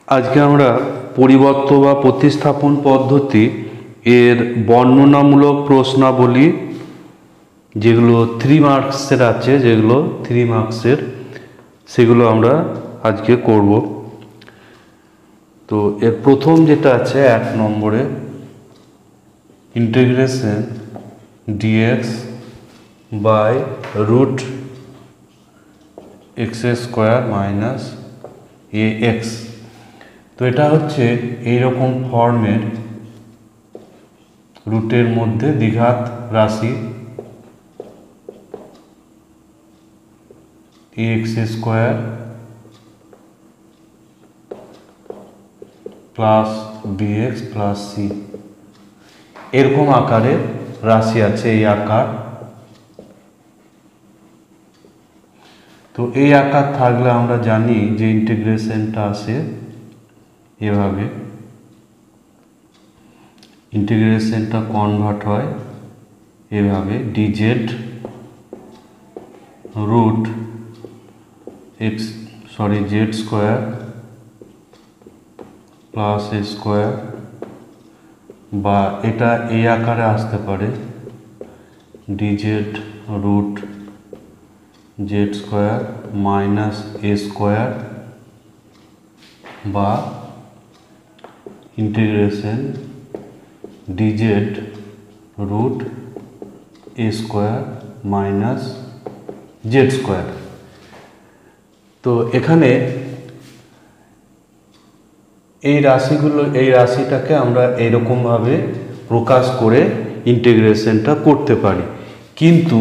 আজকে আমরা পরিবর্ত বা প্রতিস্থাপন পদ্ধতি এর বর্ণনামূলক প্রশ্নাবলী যেগুলো 3 মার্কসের আছে, যেগুলো 3 মার্কসের, সেগুলো আমরা আজকে করব। তো এর প্রথম যেটা আছে 1 নম্বরে, integration dx by root x square minus a x. তো এটা হচ্ছে এইরকম ফর্মের রুটের মধ্যে দ্বিঘাত রাশি x square plus bx plus c, এরকম আকারের রাশি আছে, এই আকার। তো এই আকার থাকলে আমরা জানি যে ইন্টিগ্রেশনটা আসে এভাবে, ইন্টিগ্রেশনটা কনভার্ট হয় এভাবে, D Z root Z square plus এ স্কোয়ার, বা এটা এই আকারে আসতে পারে D Z root Z square minus এ স্কোয়ার, বা ইন্টিগ্রেশন ডিজেড রুট এ স্কোয়ার মাইনাস জেড স্কোয়ার। তো এখানে এই রাশিটাকে আমরা এইরকমভাবে প্রকাশ করে ইন্টিগ্রেশনটা করতে পারি। কিন্তু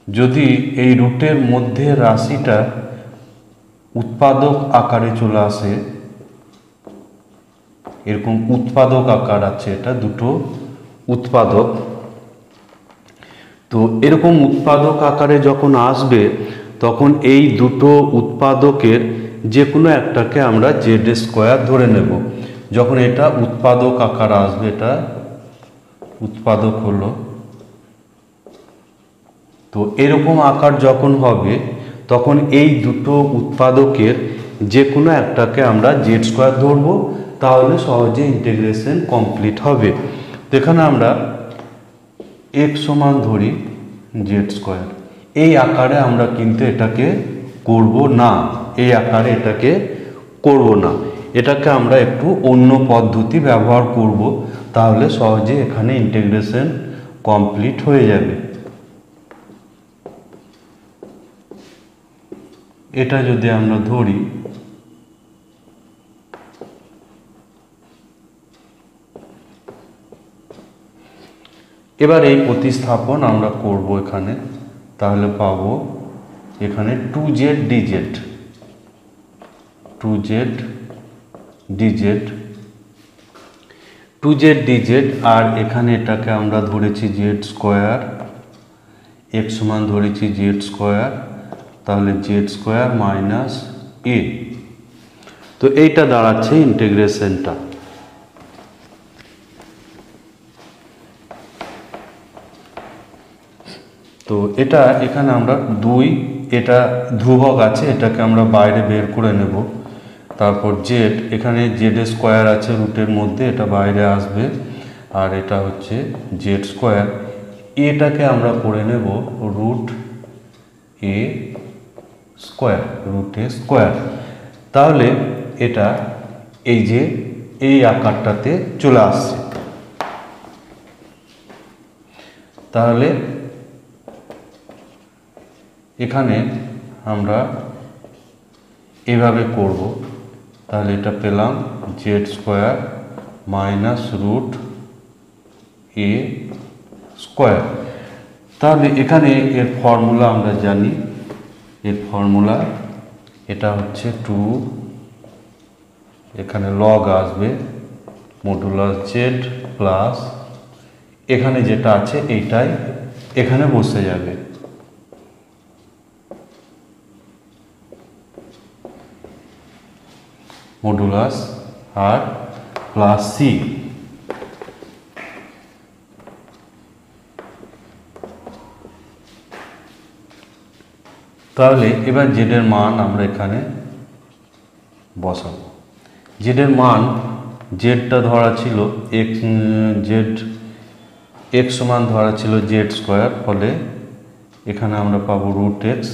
যদি এই রুটের মধ্যে রাশিটা উৎপাদক আকারে চলে আসে, এরকম উৎপাদক আকার আছে, এটা দুটো উৎপাদক, তো এরকম উৎপাদক আকারে যখন আসবে তখন এই দুটো উৎপাদকের যে কোনো একটাকে আমরা জেড স্কোয়ার ধরে নেব। যখন এটা উৎপাদক আকার আসবে, এটা উৎপাদক হলো, তো এরকম আকার যখন হবে তখন এই দুটো উৎপাদকের যে কোনো একটাকে আমরা জেড স্কোয়ার ধরবো, তাহলে সহজে ইন্টিগ্রেশন কমপ্লিট হবে। তো এখানে আমরা এক্স সমান ধরি জেড স্কোয়ার, এই আকারে আমরা কিন্তু এটাকে করব না, এই আকারে এটাকে করব না, এটাকে আমরা একটু অন্য পদ্ধতি ব্যবহার করব, তাহলে সহজে এখানে ইন্টিগ্রেশন কমপ্লিট হয়ে যাবে। এটা যদি আমরা ধরি, এবার এই প্রতিস্থাপন আমরা করব এখানে, তাহলে পাবো এখানে 2z dz, 2z dz, আর এখানে এটাকে আমরা ধরেছি জেড স্কোয়ার, এক্স সমান ধরেছি জেড স্কোয়ার, তাহলে জেড স্কোয়ার মাইনাস এ। তো এইটা দাঁড়াচ্ছে ইন্টিগ্রেশনটা। তো এটা এখানে আমরা এটা ধ্রুবক আছে, এটাকে আমরা বাইরে বের করে নেব। তারপর জেড, এখানে জেড স্কোয়ার আছে রুটের মধ্যে, এটা বাইরে আসবে, আর এটা হচ্ছে জেড স্কোয়ার, এটাকে আমরা করে নেব রুট এ স্কোয়ার, রুট এ স্কোয়ার। তাহলে এটা এই যে এই আকারটাতে চলে আসছে। তাহলে এখানে আমরা এভাবে করব, তাহলে এটা পেলাম জেড স্কোয়ার মাইনাস রুট এ স্কোয়ার। তাহলে এখানে এর ফর্মুলা আমরা জানি, এর ফর্মুলা এটা হচ্ছে 2, এখানে লগ আসবে মডুলাস জেড প্লাস এখানে যেটা আছে এইটাই এখানে বসে যাবে, মডুলাস আর প্লাস সি। তাহলে এবার জেড এর মান আমরা এখানে বসাবো। জেডের মান জেডটা ধরা ছিল এক্স সমান ধরা ছিল জেড স্কোয়ার, ফলে এখানে আমরা পাবো রুট এক্স,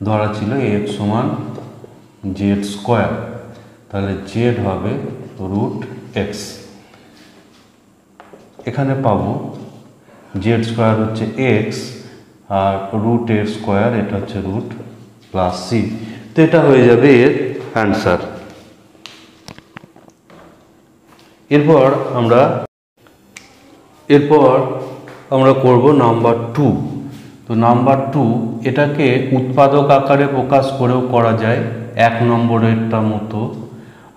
ধরা ছিল এক্স সমান জেড স্কোয়ার, তাহলে জেড হবে রুট এক্স। এখানে পাবো জেড স্কোয়ার হচ্ছে এক্স আর রুট এর স্কোয়ার এটা হচ্ছে রুট প্লাস সি। তো এটা হয়ে যাবে এর অ্যান্সার। এরপর আমরা করব নাম্বার 2। তো নাম্বার 2 এটাকে উৎপাদক আকারে প্রকাশ করেও করা যায় 1 নম্বরেরটা মতো,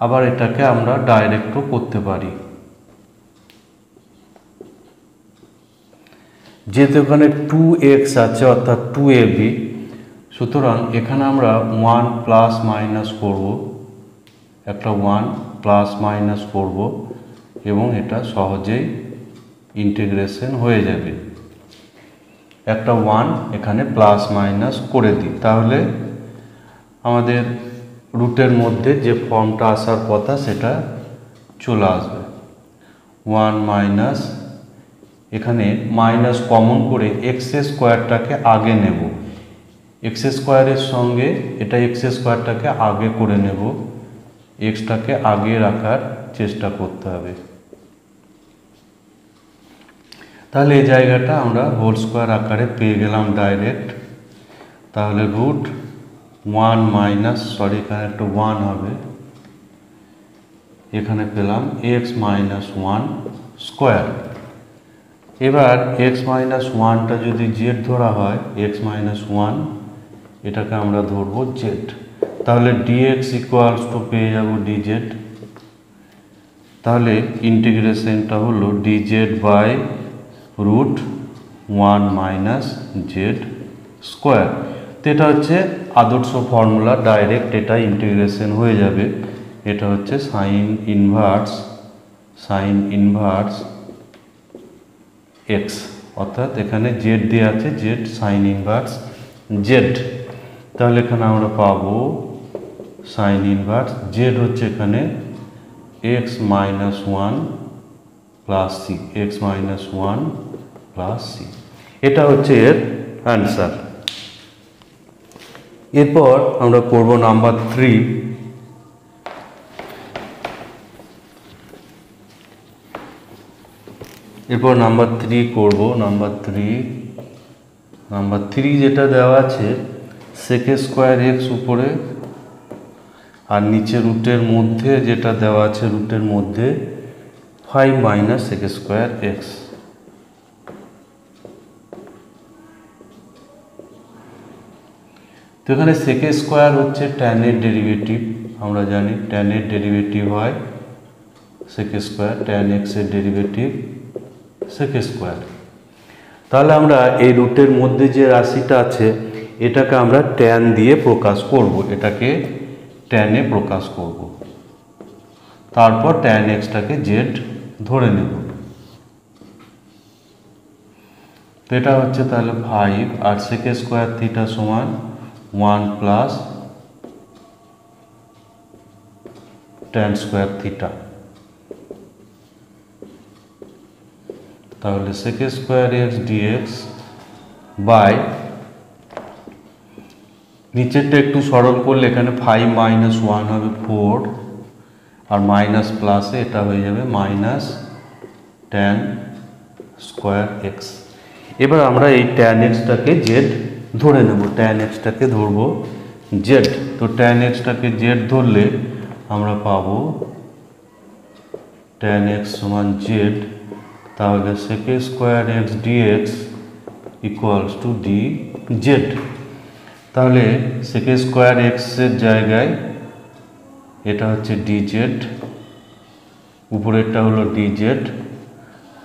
আবার এটাকে আমরা ডাইরেক্টও করতে পারি। যেহেতু এখানে 2x আছে অর্থাৎ 2ab, সুতরাং এখানে আমরা 1 প্লাস মাইনাস করব, একটা 1 প্লাস মাইনাস করব এবং এটা সহজেই ইন্টিগ্রেশন হয়ে যাবে। একটা 1 এখানে প্লাস মাইনাস করে দিই, তাহলে আমাদের রুটের মধ্যে যে ফর্মটা আসার কথা সেটা চলে আসবে। 1 মাইনাস, এখানে মাইনাস কমন করে এক্স স্কোয়ারটাকে আগে নেব, এক্স স্কোয়ারের সঙ্গে এটা এক্স স্কোয়ারটাকে আগে করে নেব, এক্সটাকে আগে রাখার চেষ্টা করতে হবে। তাহলে এই জায়গাটা আমরা হোল স্কোয়ার আকারে পেয়ে গেলাম ডাইরেক্ট। তাহলে রুট 1 মাইনাস, এখানে একটা 1 হবে, এখানে পেলাম এক্স মাইনাস 1 স্কোয়ার। এবার এক্স মাইনাস 1টা যদি জেড ধরা হয়, এক্স মাইনাস 1 এটাকে আমরা ধরবো জেড, তাহলে ডিএক্স ইকুয়ালস টু পেয়ে যাব ডিজেড। তাহলে ইন্টিগ্রেশনটা হলো dz by root 1 minus Z square. তো এটা হচ্ছে আদর্শ ফর্মুলা, ডাইরেক্ট এটা ইন্টিগ্রেশন হয়ে যাবে। এটা হচ্ছে সাইন ইনভার্স এক্স, অর্থাৎ এখানে জেড দিয়ে আছে, জেড সাইন ইনভার্স জেড। তাহলে এখানে আমরা পাবো সাইন ইনভার্স জেড হচ্ছে এখানে x minus 1 plus c, x minus 1 plus c, এটা হচ্ছে এর অ্যান্সার। এরপর আমরা করব নাম্বার 3। এরপর নাম্বার 3 করব। নাম্বার 3 যেটা দেওয়া আছে সেক স্কোয়ার এক্স উপরে, আর নিচে রুটের মধ্যে যেটা দেওয়া আছে রুটের মধ্যে 5 মাইনাস সেক স্কোয়ার এক্স। তো এখানে সেক স্কোয়ার হচ্ছে tan এর ডেরিভেটিভ, আমরা জানি tan এর ডেরিভেটিভ হয় সেক স্কোয়ার, tan x এর ডেরিভেটিভ সেক স্কোয়ার। তাহলে আমরা এই রুটের মধ্যে যে রাশিটা আছে এটাকে আমরা tan দিয়ে প্রকাশ করব, এটাকে tan এ প্রকাশ করব, তারপর tan x-টাকে z ধরে নেব। তো এটা হচ্ছে তাহলে 5 আর সেক স্কোয়ার থিটা সমান 1 প্লাস tan স্কোয়ার থিটা। তাহলে sec square x D X by, নিচেরটা একটু সরল করলে এখানে 5 মাইনাস 1 হবে 4, আর মাইনাস প্লাসে এটা হয়ে যাবে মাইনাস tan স্কোয়ার এক্স। এবার আমরা এই tan এক্সটাকে জেড ধরে নেব, tan এক্সটাকে ধরবো জেড। তো tan এক্সটাকে জেড ধরলে আমরা পাবো tan এক্স সমান জেড, তাহলে sec square x dx equals to d z. তাহলে সেক স্কোয়ার এক্সের জায়গায় এটা হচ্ছে ডিজেড, উপরেরটা হলো ডিজেড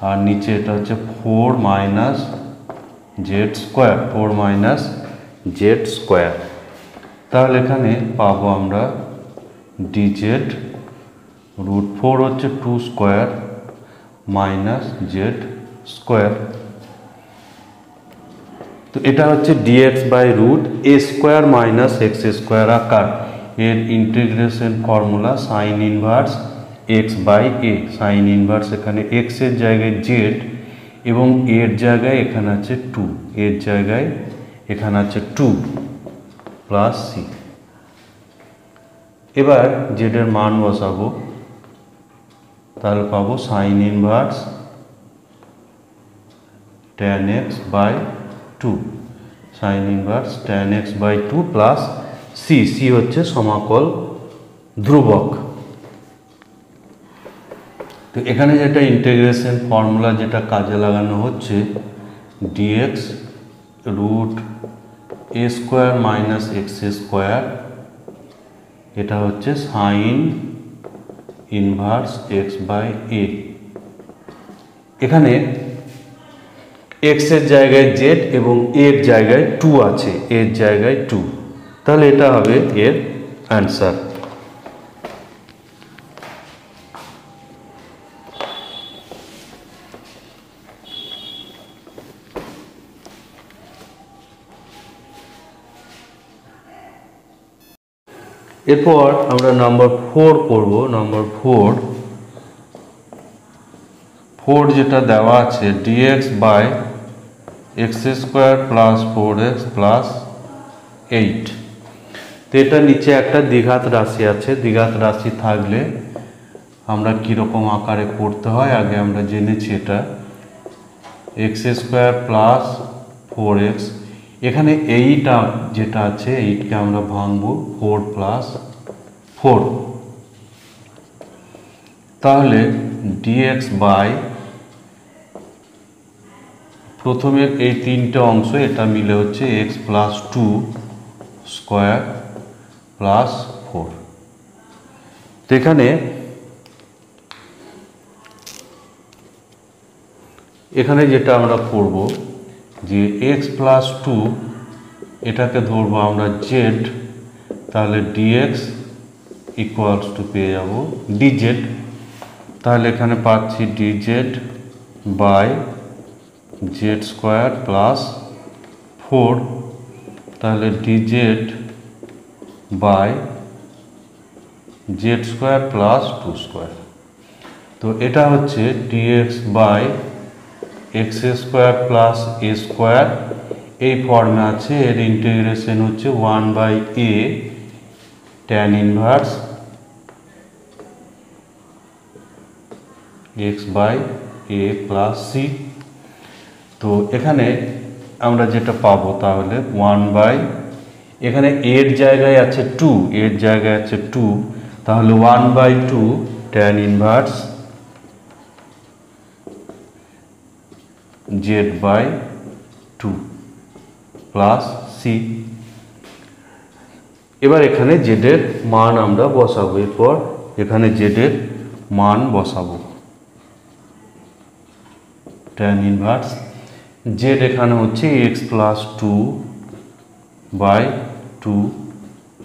আর নিচে এটা হচ্ছে 4 minus Z square, 4 minus Z square. তাহলে এখানে পাবো আমরা ডিজেড রুট 4 হচ্ছে 2 স্কোয়ার মাইনাস জেড স্কোয়ার। তো এটা হচ্ছে dx by root A square minus x square আকার। এর integration formula sine inverse x by a. Sine inverse এখানে এক্স এর জায়গায় জেড এবং এর জায়গায় এখানে আছে 2, এর জায়গায় এখানে আছে 2 প্লাস সি। এবার জেড এর মান বসাবো, তাহলে পাবো sine inverse tan x by 2, sine inverse tan x by 2 plus c. C হচ্ছে সমাকল ধ্রুবক। তো এখানে যেটা ইন্টিগ্রেশন ফর্মুলা যেটা কাজে লাগানো হচ্ছে dx root a square minus x square, এটা হচ্ছে সাইন ইনভার্স এক্স বাই এ। এখানে এক্স এর জায়গায় জেড এবং এর জায়গায় 2 আছে, এর জায়গায় 2, তাহলে এটা হবে এর অ্যান্সার। এরপর আমরা নাম্বার 4 করব। নাম্বার 4 যেটা দেওয়া আছে dx by x square plus 4x plus 8। তো এটা নিচে একটা দ্বিঘাত রাশি আছে। দ্বিঘাত রাশি থাকলে আমরা কীরকম আকারে করতে হয় আগে আমরা জেনেছি। এটা এক্স স্কোয়ার প্লাস 4x, এখানে 8 যেটা আছে 8কে আমরা ভাঙবো 4 প্লাস 4, তাহলে dx বাই প্রথমে এই তিনটে অংশ এটা মিলে হচ্ছে x প্লাস 2 স্কোয়ার প্লাস 4। তো এখানে যেটা আমরা করব যে x প্লাস 2 এটাকে ধরবো আমরা z, তাহলে dx ইকুয়ালস টু পেয়ে যাব dz। তাহলে এখানে পাচ্ছি dz by z square plus 4, তাহলে dz by z square plus 2 square. তো এটা হচ্ছে dx by x square plus A square, এই ফর্মে আছে। এর ইন্টিগ্রেশন হচ্ছে 1 by a tan inverse x by a plus C. তো এখানে আমরা যেটা পাবো তাহলে 1 বাই, এখানে এর জায়গায় আছে 2, এর জায়গায় আছে 2, তাহলে 1 by 2 tan inverse z by 2 plus c. এবার এখানে জেডের মান আমরা বসাবো। এরপর এখানে জেডের মান বসাবো, ট্যান ইনভার্স জেড এখানে হচ্ছে x plus 2 by 2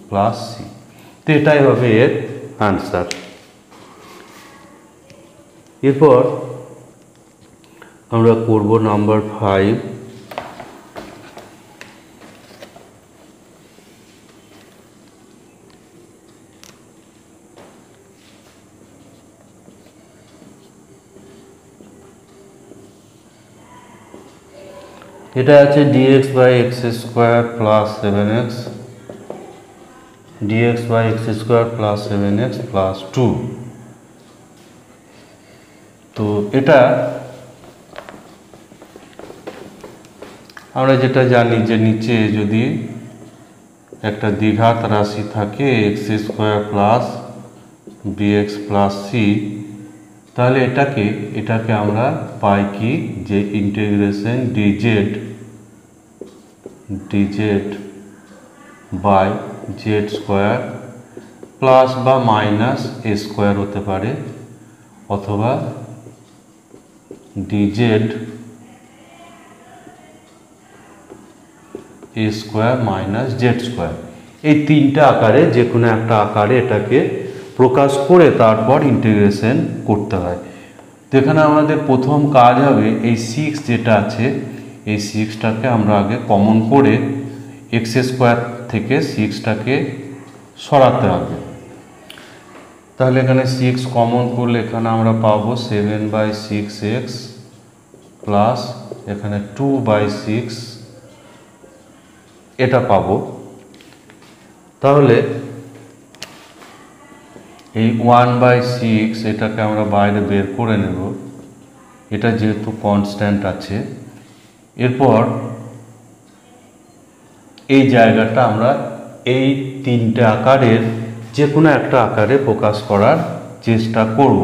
plus C. তো এটাই হবে এর আনসার। এরপর আমরা করব নাম্বার 5। এটা আছে dx by x square plus 7x, dx by x square plus 7x plus 2। তো এটা আমরা যেটা জানি যে নিচে যদি একটা দ্বিঘাত রাশি থাকে x square plus bx plus c, তাহলে এটাকে আমরা পাই কি যে integration dz by z square plus বা মাইনাস এ স্কোয়ার হতে পারে, অথবা dz a square minus Z square. এই তিনটা আকারে যে কোনো একটা আকারে এটাকে প্রকাশ করে তারপর ইন্টিগ্রেশন করতে হয়। তো এখানে আমাদের প্রথম কাজ হবে এই 6 যেটা আছে এই 6টাকে আমরা আগে কমন করে এক্স স্কোয়ার থেকে 6টাকে সরাতে হবে। তাহলে এখানে 6 কমন করলে এখানে আমরা পাবো 7/6x প্লাস এখানে 2/6 এটা পাবো। তাহলে এই 1/6 এটাকে আমরা বাইরে বের করে নেব, এটা যেহেতু কনস্ট্যান্ট আছে। এরপর এই জায়গাটা আমরা এই তিনটে আকারের যে কোনো একটা আকারে প্রকাশ করার চেষ্টা করব।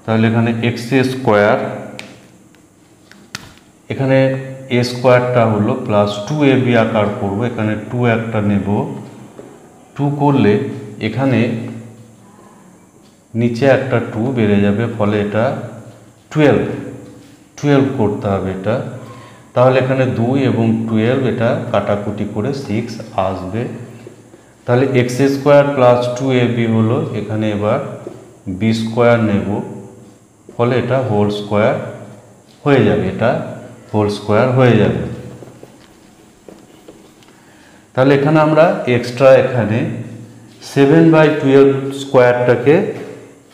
তাহলে এখানে x² এখানে a স্কোয়ারটা হলো প্লাস 2ab আকার করব, এখানে 2 একটা নেব, 2 করলে এখানে নিচে একটা 2 বেড়ে যাবে, ফলে এটা 12 করতে হবে এটা। তাহলে এখানে 2 এবং 12 এটা কাটাকুটি করে 6 আসবে। তাহলে x² প্লাস 2ab হলো, এখানে এবার b² নেব, ফলে এটা হোল স্কোয়ার হয়ে যাবে, এটা হোল স্কোয়ার হয়ে যাবে। তাহলে এখানে আমরা এক্সট্রা এখানে 7/12 স্কোয়ারটাকে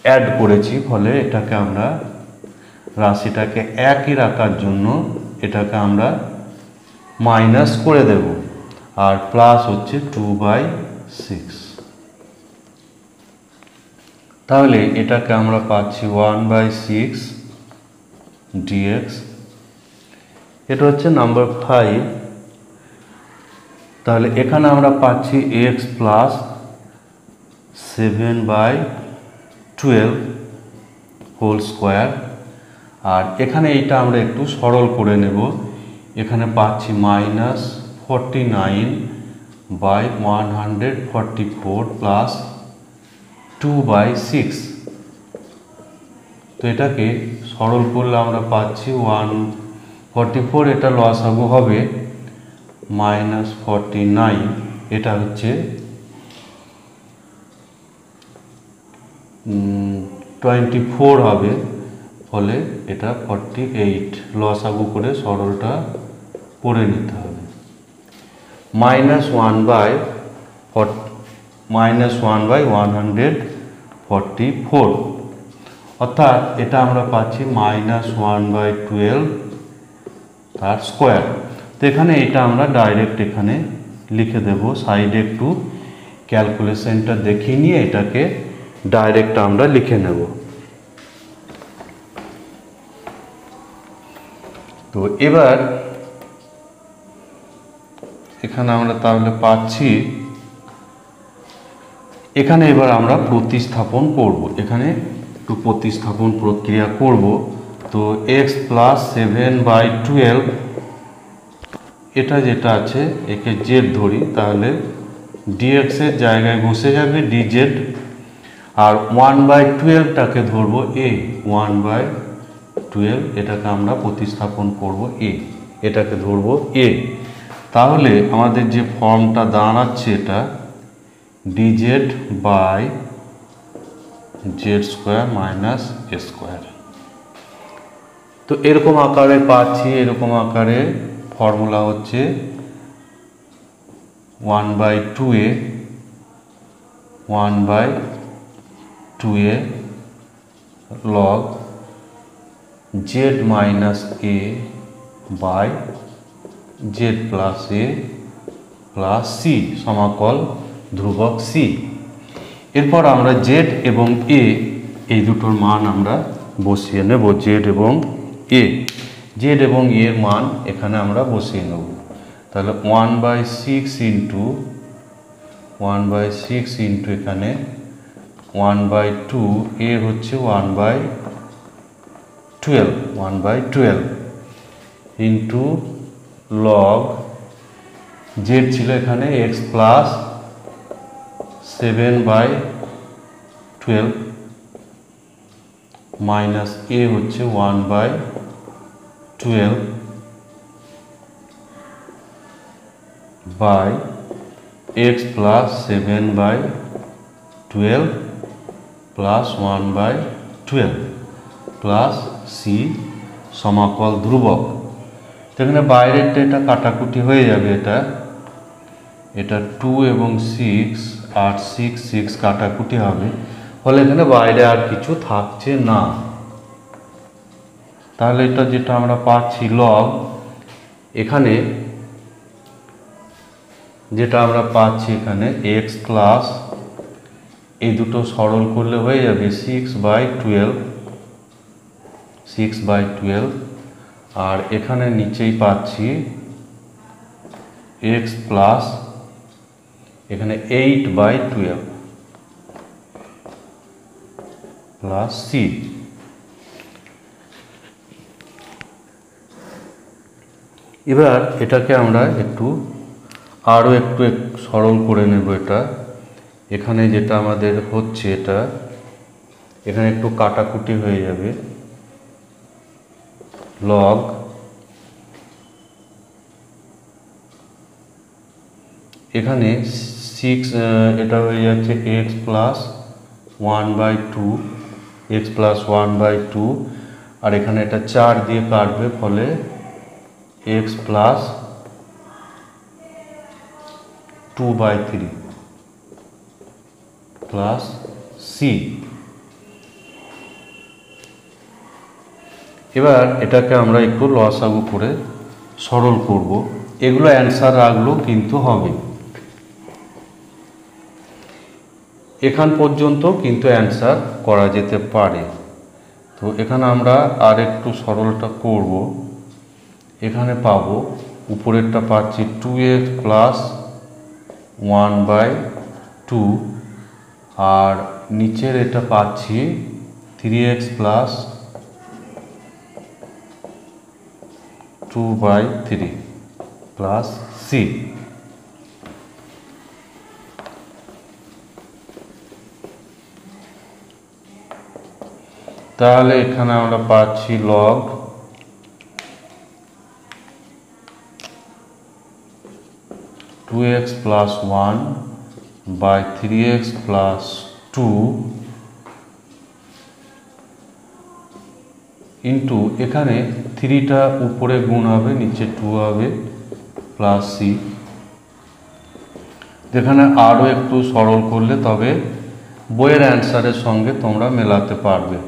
অ্যাড করেছি, ফলে এটাকে আমরা রাশিটাকে একই রাখার জন্য এটাকে আমরা মাইনাস করে দেব, আর প্লাস হচ্ছে 2/6। তাহলে এটাকে আমরা পাচ্ছি 1/6 dx। এটা হচ্ছে নাম্বার 5। তাহলে এখানে আমরা পাচ্ছি x প্লাস 7/12 হোল স্কোয়ার। আর এখানে এইটা আমরা একটু সরল করে নেব, এখানে পাচ্ছি -49/144 প্লাস 2/6। তো এটাকে সরল করলে আমরা পাচ্ছি 144, এটা লসাগু হবে -49, এটা হচ্ছে 24 হবে, ফলে এটা 48। লসাগু করে সরলটা করে নিতে হবে। -1/144, অর্থাৎ এটা আমরা পাচ্ছি -1/12 তার স্কোয়ার। তো এখানে এটা আমরা ডাইরেক্ট এখানে লিখে দেব, সাইডে একটু ক্যালকুলেশনটা দেখিয়ে নিয়ে এটাকে ডাইরেক্ট আমরা লিখে নেব। তো এবার এখানে আমরা তাহলে পাচ্ছি, এখানে এবার আমরা প্রতিস্থাপন করব, এখানে একটু প্রতিস্থাপন প্রক্রিয়া করব। তো x প্লাস 7/12 এটা যেটা আছে একে z ধরি, তাহলে dx এর জায়গায় বসে যাবে dz, আর 1/12টাকে ধরবো a, 1/12 এটাকে আমরা প্রতিস্থাপন করব a, এটাকে ধরবো a। তাহলে আমাদের যে ফর্মটা দাঁড়াচ্ছে এটা dz/z² মাইনাস a²। তো এরকম আকারে পাচ্ছি, এরকম আকারে ফর্মুলা হচ্ছে 1/2a 1/2a log z minus a by z plus a plus c সমাকল ধ্রুবক c। এরপর আমরা z এবং a এই দুটোর মান আমরা বসিয়ে নেব, z এবং a, z এবং a এর মান এখানে আমরা বসিয়ে নেব। তাহলে 1/6 ইন্টু এখানে 1/2, a হচ্ছে 1/12 ইন্টু লগ z ছিল এখানে x প্লাস 7/12 মাইনাস a হচ্ছে 1/12 by x plus 7/12 plus 1/12 plus c সমাকল ধ্রুবক। এখানে বাইরেরটা এটা কাটাকুটি হয়ে যাবে, এটা 2 এবং 6 8 6 6 কাটাকুটি হবে, ফলে এখানে বাইরে আর কিছু থাকছে না। তাহলে এটা যেটা আমরা পাচ্ছি লগ, এখানে যেটা আমরা পাচ্ছি এখানে x ক্লাস, এই দুটো সরল করলে হয়ে যাবে 6/12, 6/12। আর এখানে নিচেই পাচ্ছি x প্লাস এখানে 8/12 প্লাস c। এবার এটাকে আমরা আরও একটু সরল করে নেব। এটা এখানে যেটা আমাদের হচ্ছে, এটা এখানে একটু কাটাকুটি হয়ে যাবে, লগ এখানে 6, এটা হয়ে যাচ্ছে x প্লাস 1/2, x প্লাস 1/2, আর এখানে এটা 4 দিয়ে কাটবে, ফলে x প্লাস 2/3 প্লাস c। এবার এটাকে আমরা একটু লসাগু করে সরল করব। এগুলো অ্যান্সার রাখলেও কিন্তু হবে, এখান পর্যন্ত কিন্তু অ্যান্সার করা যেতে পারে। তো এখানে আমরা আর একটু সরলটা করব। এখানে পাবো, উপরেরটা পাচ্ছি 2x প্লাস 1/2, আর নিচের এটা পাচ্ছি 3x প্লাস 2/3 প্লাস c। তাহলে এখানে আমরা পাচ্ছি log 2x plus 1/3x plus 2 into এখানে 3টা উপরে গুণ হবে, নিচে 2 হবে, প্লাস c। যেখানে আরও একটু সরল করলে তবে বইয়ের অ্যান্সারের সঙ্গে তোমরা মেলাতে পারবে।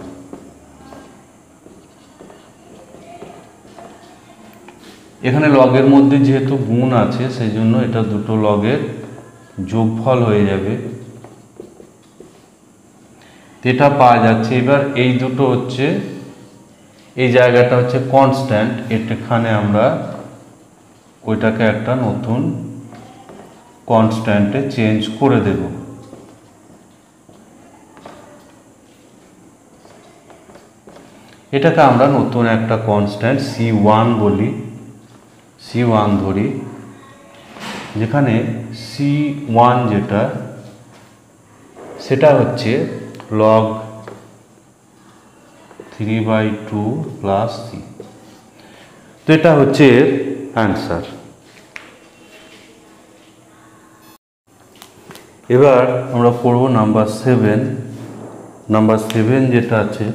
এখানে লগের মধ্যে যেহেতু গুণ আছে, সেই জন্য এটা দুটো লগের যোগফল হয়ে যাবে, এটা পাওয়া যাচ্ছে। এবার এই দুটো হচ্ছে, এই জায়গাটা হচ্ছে কনস্ট্যান্ট, এখানে আমরা ওইটাকে একটা নতুন কনস্ট্যান্টে চেঞ্জ করে দেব। এটাকে আমরা নতুন একটা কনস্ট্যান্ট c1 বলি, c1 ধরি, যেখানে c1 যেটা সেটা হচ্ছে log 3/2 প্লাস c। তো এটা হচ্ছে এর অ্যান্সার। এবার আমরা পড়ব নাম্বার 7। নাম্বার 7 যেটা আছে,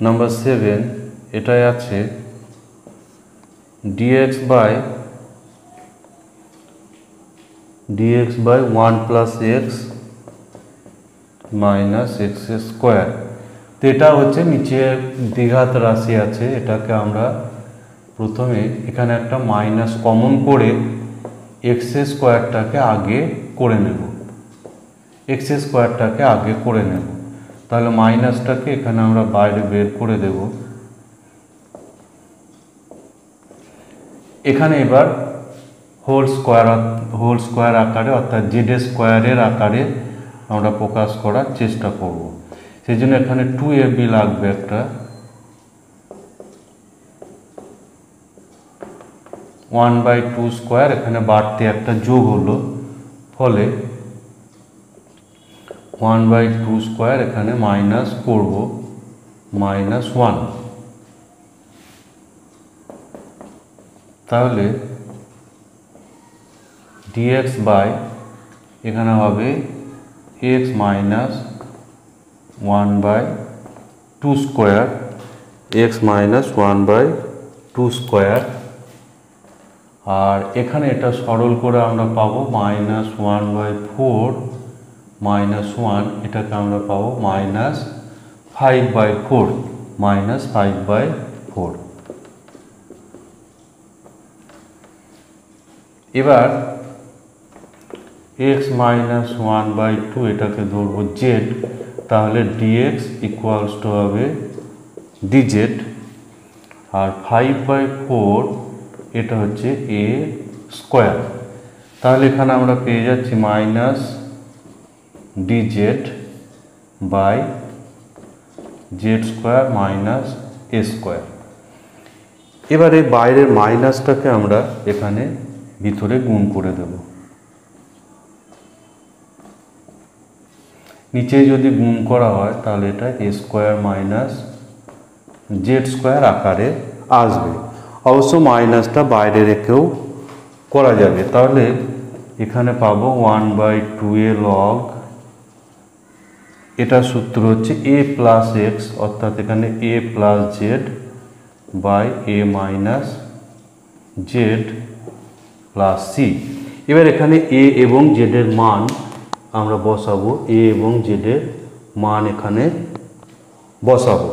নাম্বার 7 এটাই আছে dx by 1 plus x minus x square. তো এটা হচ্ছে নিচে দ্বিঘাত রাশি আছে, এটাকে আমরা প্রথমে এখানে একটা মাইনাস কমন করে এক্স স্কোয়ারটাকে আগে করে নেব, এক্স স্কোয়ারটাকে আগে করে নেব। তাহলে মাইনাসটাকে এখানে আমরা বাইরে বের করে দেব। এখানে এবার হোল স্কোয়ার আকারে, অর্থাৎ জেড স্কোয়ারের আকারে আমরা প্রকাশ করার চেষ্টা করব। সেই জন্য এখানে 2ab লাগবে একটা, 1/2 স্কোয়ার, এখানে বাড়তি একটা যোগ হলো, ফলে 1/2 স্কোয়ার, এখানে মাইনাস করব, -1। তাহলে dx বাই এখানে হবে x minus 1/2 square, x minus 1/2 square, আর এখানে এটা সরল করে আমরা পাবো -1/4 -1, এটাকে আমরা পাবো -5/4 -5/4। এবার x -1/2 এটাকে ধরবো z, তাহলে dx ইকুয়ালস টু হবে dz, আর 5/4 এটা হচ্ছে a স্কোয়ার। তাহলে এখানে আমরা পেয়ে যাচ্ছি -dz by z square minus a square. এবারে বাইরের মাইনাসটাকে আমরা এখানে ভিতরে গুণ করে দেব। নিচে যদি গুণ করা হয় তাহলে এটা a square minus z square আকারে আসবে। অবশ্য মাইনাসটা বাইরে রেখেও করা যাবে। তাহলে এখানে পাবো 1/2a log, এটার সূত্র হচ্ছে a প্লাস এক্স, অর্থাৎ এখানে a plus z by a minus z plus c. এবার এখানে a এবং z এর মান আমরা বসাবো, a এবং z এর মান এখানে বসাবো।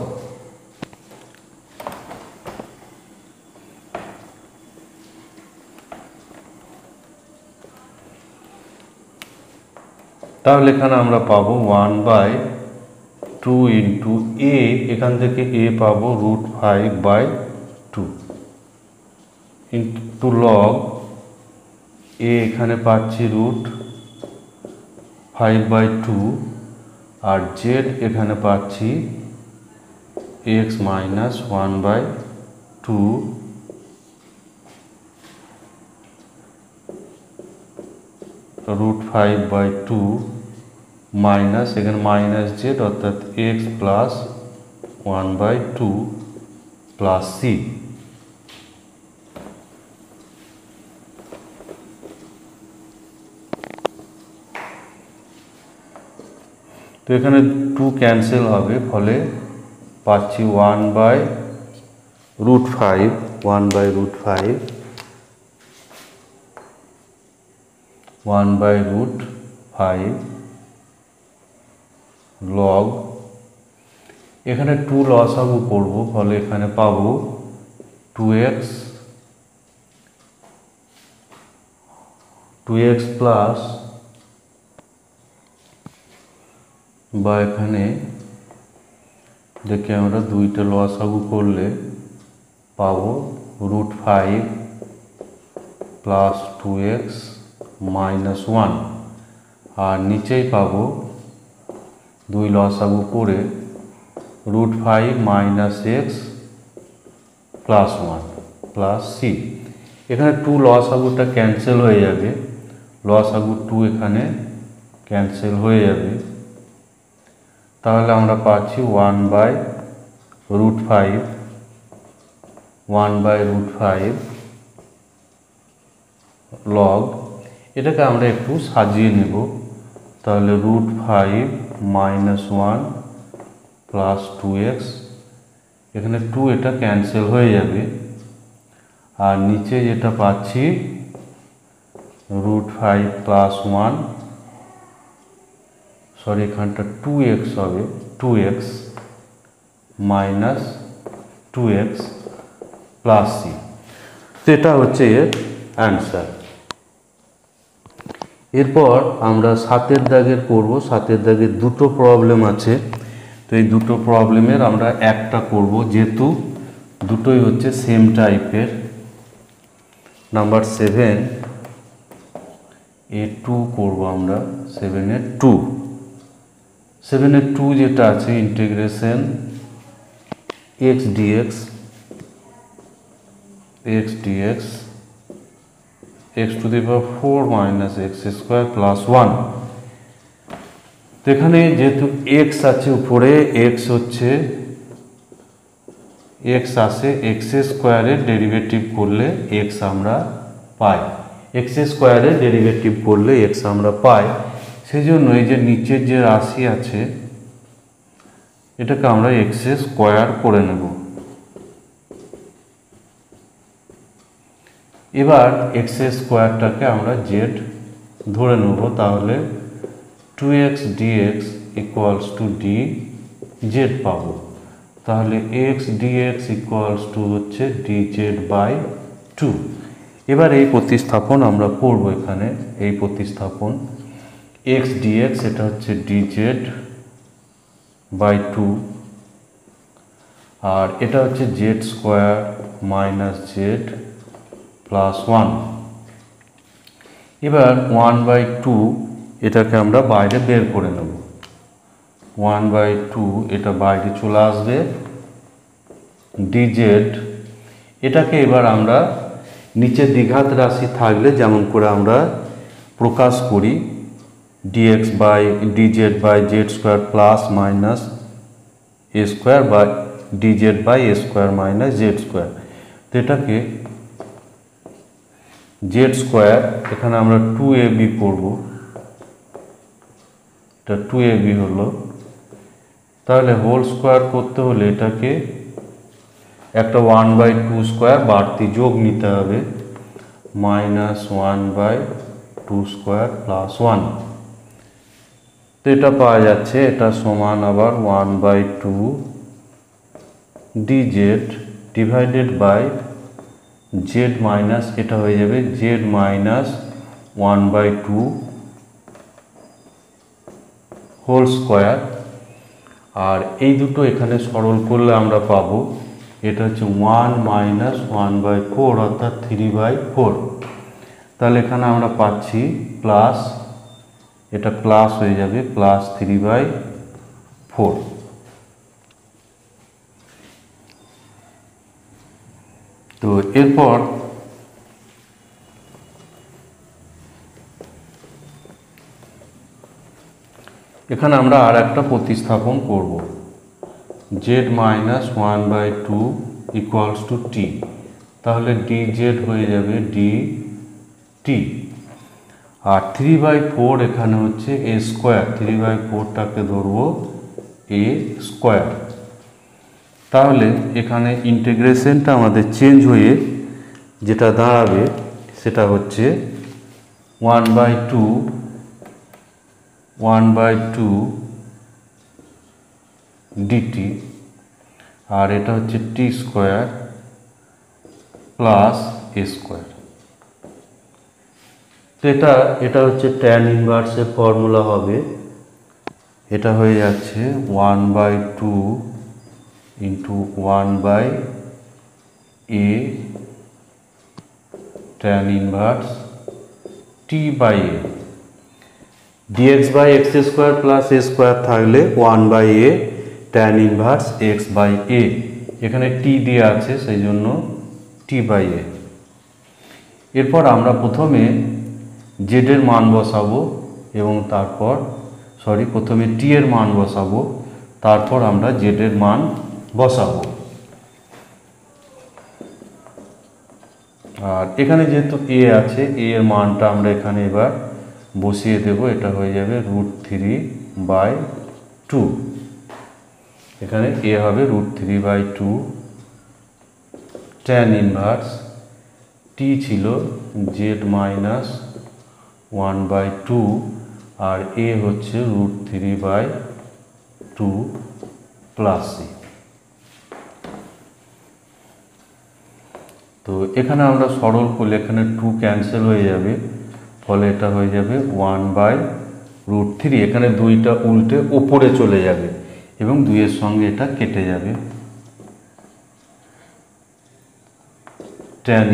তাহলে এখানে আমরা পাবো 1/2 ইন্টু a, এখান থেকে a পাবো √5/2 ইন্টু লগ a, এখানে পাচ্ছি √5/2, আর z এখানে পাচ্ছি x মাইনাস 1/2 √5/2 মাইনাস এখানে মাইনাস জেড, অর্থাৎ x প্লাস 1/2 প্লাস সি। তো এখানে 2 ক্যান্সেল হবে, ফলে পাচ্ছি 1/√5 লগ, এখানে 2 লসাগু করব, ফলে এখানে পাবো 2x প্লাস, বা এখানে দেখে আমরা 2টা লসাগু করলে পাবো √5 প্লাস 2x মাইনাস 1, আর নিচেই পাবো 2 লসাগু করে √5 minus x plus 1 plus c. এখানে 2 লসাগুটা ক্যান্সেল হয়ে যাবে, লসাগু 2 এখানে ক্যান্সেল হয়ে যাবে। তাহলে আমরা পাচ্ছি 1/√5 লগ, এটাকে আমরা একটু সাজিয়ে নেব। তাহলে √5 মাইনাস 1 প্লাস 2x, এখানে 2 এটা ক্যান্সেল হয়ে যাবে, আর নিচে যেটা পাচ্ছি √5 প্লাস 1, সরি এখানটা 2x হবে, 2x minus 2x plus c. এটা হচ্ছে এর অ্যান্সার। এরপর আমরা 7 দাগের করব। 7 দাগের 2টো প্রবলেম আছে, তো এই 2টো প্রবলেমের আমরা একটা করব, যেহেতু দুটোই হচ্ছে সেম টাইপের। নাম্বার 7A2 করব আমরা, 7A2 যেটা আছে integration x dx x to the power 4 minus x square plus 1। তো এখানে যেহেতু x আছে উপরে, x হচ্ছে x আসে, x স্কোয়ারের ডেরিভেটিভ করলে x আমরা পাই, x স্কোয়ারের ডেরিভেটিভ করলে x আমরা পাই। সেই জন্য এই যে নিচের যে রাশি আছে এটাকে আমরা x স্কোয়ার করে নেব। এবার এক্স স্কোয়ারটাকে আমরা জেড ধরে নেব, তাহলে 2x dx equals to d Z পাবো। তাহলে এক্স ডিএক্স ইকুয়ালস টু হচ্ছে ডি জেড বাই 2। এবার এই প্রতিস্থাপন আমরা করব। এখানে এই প্রতিস্থাপন এক্স ডিএক্স এটা হচ্ছে ডি জেড বাই 2, আর এটা হচ্ছে Z square minus z plus 1। এবার 1/2 এটাকে আমরা বাইরে বের করে নেব। 1/2 এটা বাইরে চলে আসবে। ডিজেড এটাকে এবার আমরা নিচে দ্বিঘাত রাশি থাকলে যেমন করে আমরা প্রকাশ করি dx by dz by z square plus minus A square by dz by a square minus Z square. তো এটাকে জেড স্কোয়ার এখানে আমরা 2ab করব, এটা 2ab হলো। তাহলে হোল স্কোয়ার করতে হলে এটাকে একটা 1/2 স্কোয়ার বাড়তি যোগ নিতে হবে, মাইনাস 1/2 স্কোয়ার প্লাস 1। তো এটা পাওয়া যাচ্ছে, এটা সমান আবার 1/2 dz divided by z minus এটা হয়ে যাবে জেড মাইনাস 1/2 হোল স্কোয়ার। আর এই দুটো এখানে সরল করলে আমরা পাবো এটা হচ্ছে 1 মাইনাস 1/4 অর্থাৎ 3/4। তাহলে এখানে আমরা পাচ্ছি প্লাস, এটা প্লাস হয়ে যাবে প্লাস 3/4। তো এরপর এখানে আমরা আর একটা প্রতিস্থাপন করব, জেড মাইনাস 1/2 ইকুয়ালস টু টি। তাহলে ডি জেড হয়ে যাবে ডি টি, আর 3/4 এখানে হচ্ছে এ স্কোয়ার, 3/4টাকে ধরবো এ স্কোয়ার। তাহলে এখানে ইন্টিগ্রেশনটা আমাদের চেঞ্জ হয়ে যেটা দাঁড়াবে সেটা হচ্ছে 1/2 ডিটি, আর এটা হচ্ছে টি স্কোয়ার প্লাস এ স্কোয়ার। তো এটা হচ্ছে ট্যান ইনভার্সের ফর্মুলা হবে। এটা হয়ে যাচ্ছে 1/2 into 1/a tan inverse T by A. D X by x square plus A square থাকলে 1/a tan inverse x by এ। এখানে টি দিয়ে আছে সেই জন্য টি বাই এ। এরপর আমরা প্রথমে জেডের মান বসাবো এবং তারপর প্রথমে টি এর মান বসাবো, তারপর আমরা জেডের মান বসাবো। আর এখানে যেহেতু এ আছে, এ এর মানটা আমরা এখানে এবার বসিয়ে দেব। এটা হয়ে যাবে √3/2। এখানে এ হবে √3/2 ট্যান ইনভার্স টি ছিল জেড মাইনাস 1/2 আর এ হচ্ছে √3/2 প্লাস সি। তো এখানে আমরা সরল করলে এখানে 2 ক্যান্সেল হয়ে যাবে, ফলে এটা হয়ে যাবে 1/√3। এখানে 2টা উল্টে ওপরে চলে যাবে এবং 2 এর সঙ্গে এটা কেটে যাবে। ট্যান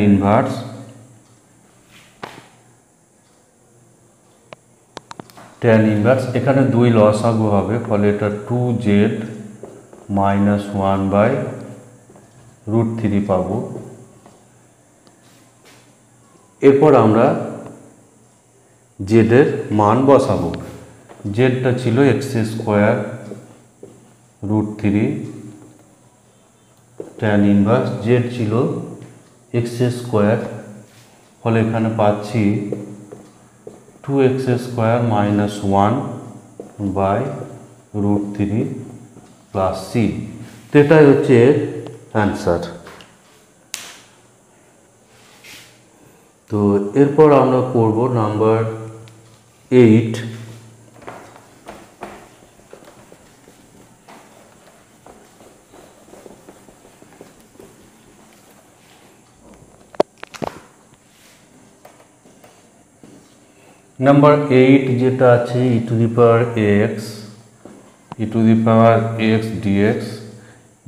ইনভার্স এখানে 2 লসাগু হবে, ফলে এটা 2z মাইনাস 1/√3 পাবো। এরপর আমরা জেডের মান বসাবো। জেডটা ছিল x square √3 tan inverse Z ছিল এক্স স্কোয়ার, ফলে এখানে পাচ্ছি 2x square minus 1/√3 plus C. তো এটাই হচ্ছে অ্যান্সার। তো এরপর আমরা করব নাম্বার 8। নাম্বার 8 যেটা আছে e to the power x dx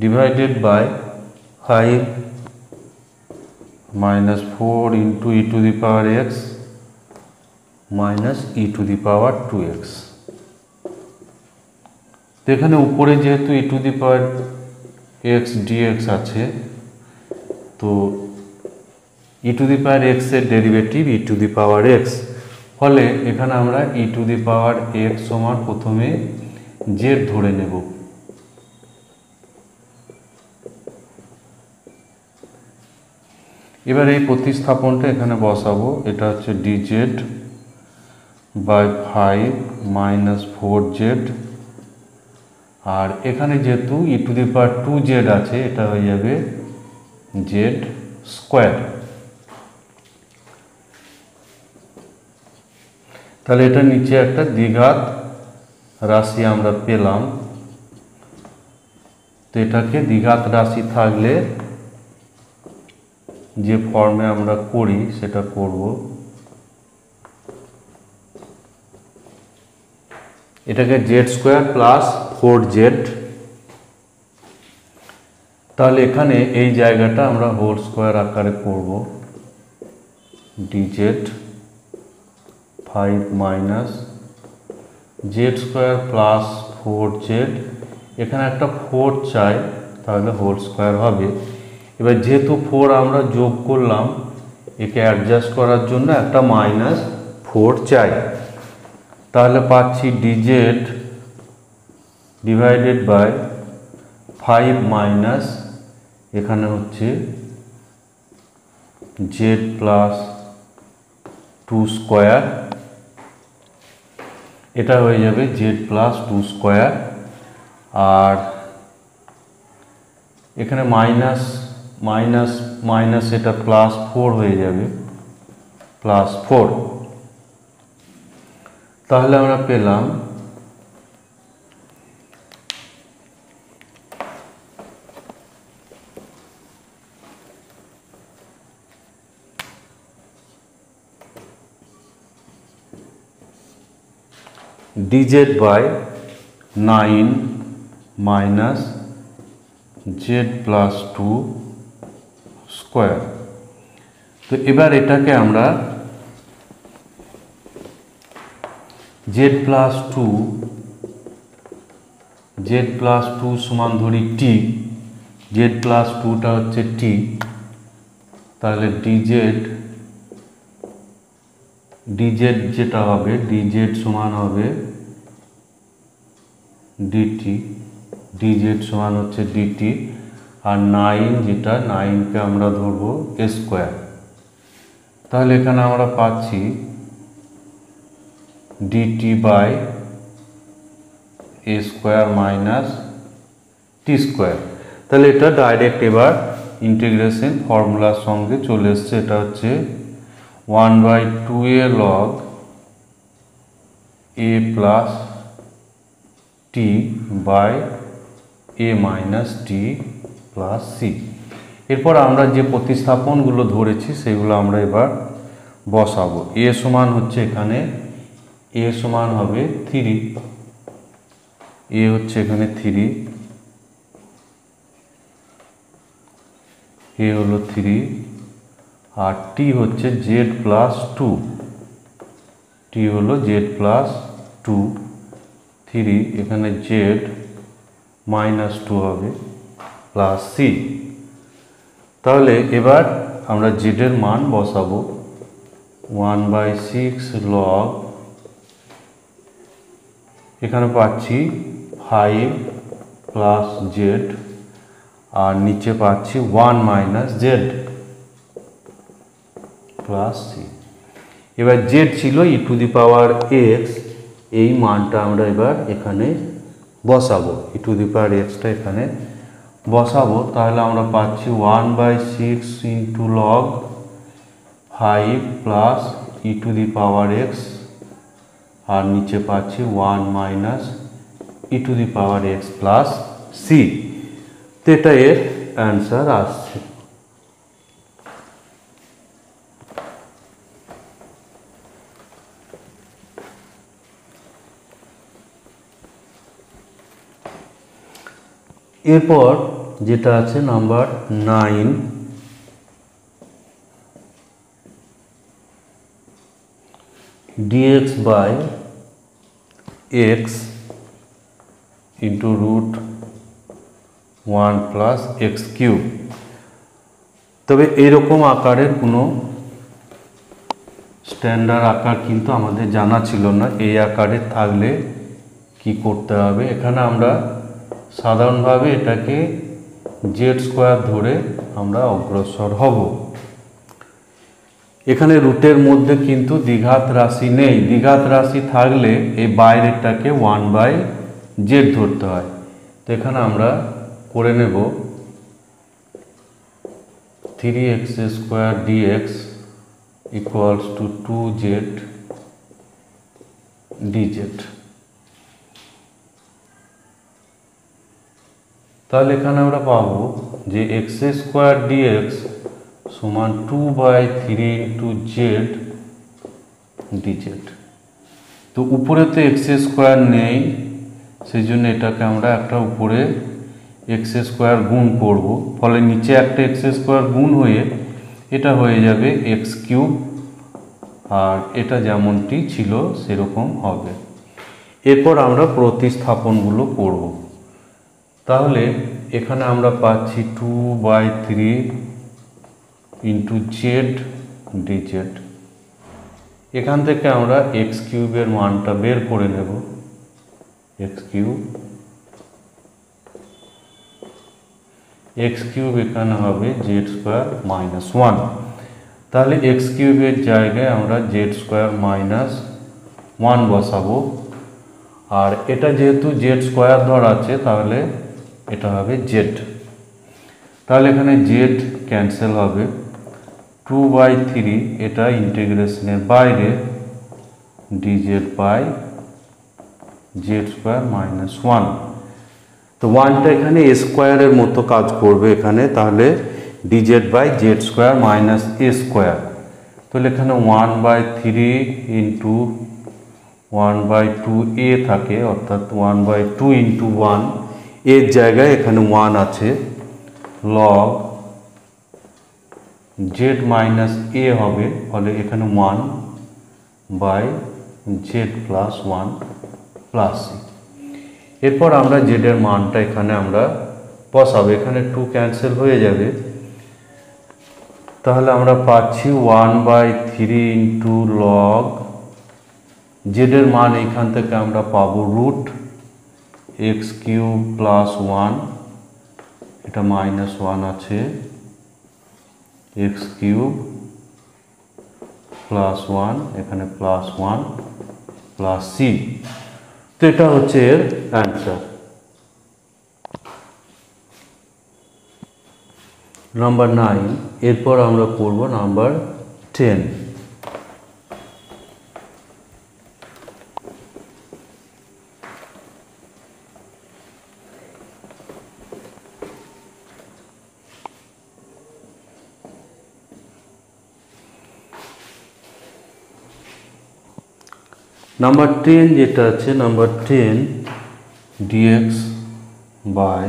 divided by 5 minus 4 into e to the power x minus e to the power 2x। তো এখানে উপরে যেহেতু e to the power x dx আছে, তো e to the power x এর derivative e to the power x, ফলে এখানে আমরা e to the power x সমান প্রথমে z ধরে নেব। এবার এই প্রতিস্থাপনটা এখানে বসাবো। এটা হচ্ছে dz বাই 5 মাইনাস 4z, আর এখানে যেহেতু e to the power 2z আছে, এটা হয়ে যাবে z স্কোয়ার। তাহলে এটা নিচে একটা দ্বিঘাত রাশি আমরা পেলাম। তো এটাকে দ্বিঘাত রাশি থাকলে যে ফর্মে আমরা করি সেটা করব। এটাকে জেড স্কোয়ার প্লাস 4z, তাহলে এখানে এই জায়গাটা আমরা হোল স্কোয়ার আকারে করব। dz 5 minus Z square plus 4z, এখানে একটা 4 চাই, তাহলে হোল স্কোয়ার হবে। এবার যেহেতু 4 আমরা যোগ করলাম, একে অ্যাডজাস্ট করার জন্য একটা মাইনাস 4 চাই, তাহলে পাচ্ছি dz ডিভাইডেড বাই 5 মাইনাস এখানে হচ্ছে z প্লাস 2 স্কোয়ার, এটা হয়ে যাবে z প্লাস 2 স্কোয়ার। আর এখানে মাইনাস মাইনাস মাইনাস এটা প্লাস 4 হয়ে যাবে, প্লাস 4। তাহলে আমরা পেলাম dz by 9 minus z plus 2 square. তো এবার এটাকে আমরা z প্লাস 2 সমান ধরি t, z প্লাস 2টা হচ্ছে t, তাহলে dz যেটা হবে dz সমান হবে dt, dz সমান হচ্ছে dt, আর 9 যেটা 9কে আমরা ধরবো a স্কোয়ার। তাহলে এখানে আমরা পাচ্ছি dt by a square minus t square. তাহলে এটা ডাইরেক্ট এবার ইন্টিগ্রেশন ফর্মুলার সঙ্গে চলে এসছে। এটা হচ্ছে 1/2a log a plus t by a minus t plus c। এরপর আমরা যে প্রতিস্থাপনগুলো ধরেছি সেগুলো আমরা এবার বসাবো। a সমান হচ্ছে এখানে a সমান হবে 3, a হচ্ছে এখানে 3, a হলো 3, আর t হচ্ছে z প্লাস 2, t হলো z প্লাস 2, 3 এখানে z মাইনাস 2 হবে প্লাস c। তাহলে এবার আমরা z এর মান বসাবো। 1/6 log, এখানে পাচ্ছি 5 প্লাস z, আর নিচে পাচ্ছি 1 মাইনাস z প্লাস c। এবার z ছিল e to the power x, এই মানটা আমরা এবার এখানে বসাবো, e টু দি পাওয়ার xটা এখানে বসাবো। তাহলে আমরা পাচ্ছি 1/6 into log 5 plus E to the power X, আর নিচে পাচ্ছি 1 minus E to the power X plus C. তো এটা এর অ্যান্সার আসছে। এরপর যেটা আছে number 9, dx by x into root 1 plus X cube. তবে এরকম আকারের কোনো স্ট্যান্ডার্ড আকার কিন্তু আমাদের জানা ছিল না। এই আকারে থাকলে কি করতে হবে, এখানে আমরা সাধারণভাবে এটাকে জেড স্কোয়ার ধরে আমরা অগ্রসর হব। এখানে রুটের মধ্যে কিন্তু দ্বিঘাত রাশি নেই। দ্বিঘাত রাশি থাকলে এই বাইরেটাকে 1 বাই জেড ধরতে হয়। তো এখানে আমরা করে নেব 3x square dx equals to 2z dz। তাহলে এখানে আমরা পাবো যে এক্স স্কোয়ার ডিএক্স সমান 2 বাই 3 ইন্টু জেড ডিজেড। তো উপরে তো এক্স স্কোয়ার নেই, সেই জন্য এটাকে আমরা একটা উপরে এক্স স্কোয়ার গুণ করব, ফলে নিচে একটা এক্স স্কোয়ার গুণ হয়ে এটা হয়ে যাবে এক্স কিউব, আর এটা যেমনটি ছিল সেরকম হবে। এরপর আমরা প্রতিস্থাপনগুলো করব। তাহলে এখানে আমরা পাচ্ছি 2 বাই 3 ইন্টু জেড ডিজেড। এখান থেকে আমরা এক্স কিউবের মানটা বের করে নেব, এক্স কিউব এখানে হবে জেড স্কোয়ার মাইনাস 1। তাহলে এক্স কিউবের জায়গায় আমরা জেড স্কোয়ার মাইনাস 1 বসাবো, আর এটা যেহেতু জেড স্কোয়ার ধরা আছে তাহলে এটা হবে জেড। তাহলে এখানে জেড ক্যান্সেল হবে, 2 বাই 3 এটা ইন্টিগ্রেশনের বাইরে dz by z square minus 1। তো 1টা এখানে এ স্কোয়ারের মতো কাজ করবে এখানে, তাহলে dz by z square minus A square. তাহলে এখানে 1 বাই 3 ইন্টু 1 বাই 2 এ থাকে, অর্থাৎ 1 বাই 2 ইন্টু 1, এর জায়গায় এখানে 1 আছে, লগ জেড মাইনাস এ হবে, ফলে এখানে 1 by z plus 1 plus c. এরপর আমরা জেডের মানটা এখানে আমরা বসাবো, এখানে 2 ক্যান্সেল হয়ে যাবে। তাহলে আমরা পাচ্ছি 1 বাই 3 ইন্টু লগ জেডের মান এইখান থেকে আমরা পাবো রুট এক্স কিউব প্লাস 1, এটা মাইনাস 1 আছে, এক্স কিউব প্লাস 1, এখানে প্লাস 1 প্লাস সি। তো এটা হচ্ছে এর অ্যান্সার। নাম্বার 9। এরপর আমরা করব নাম্বার 10। নাম্বার 10 যেটা আছে, number 10 dx by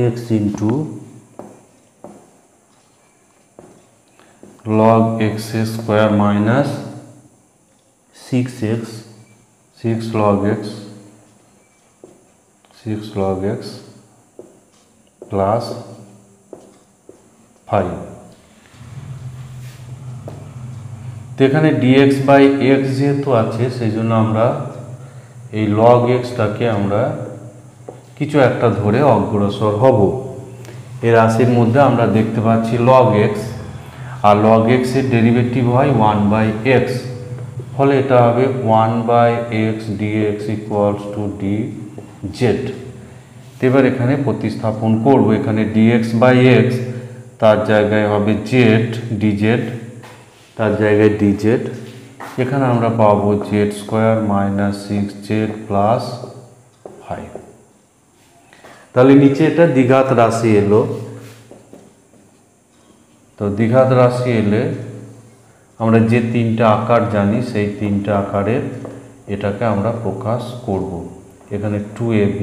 x into log x square minus 6 log x plus 5। তো এখানে dx বাই এক্স যেহেতু আছে সেই জন্য আমরা এই log xটাকে আমরা কিছু একটা ধরে অগ্রসর হব। এই রাশির মধ্যে আমরা দেখতে পাচ্ছি log x, আর log x এর ডেরিভেটিভ হয় 1 বাই x, ফলে এটা হবে 1 by x dx equals to dz। এবার এখানে প্রতিস্থাপন করব, এখানে ডিএক্স বাই এক্স তার জায়গায় হবে জেড ডিজেড, তার জায়গায় ডিজেড, এখানে আমরা পাবো Z square minus 6z plus 5। তাহলে নিচে এটা দ্বিঘাত রাশি এলো। তো দ্বিঘাত রাশি এলে আমরা যে তিনটা আকার জানি সেই তিনটা আকারে এটাকে আমরা প্রকাশ করব। এখানে 2ab,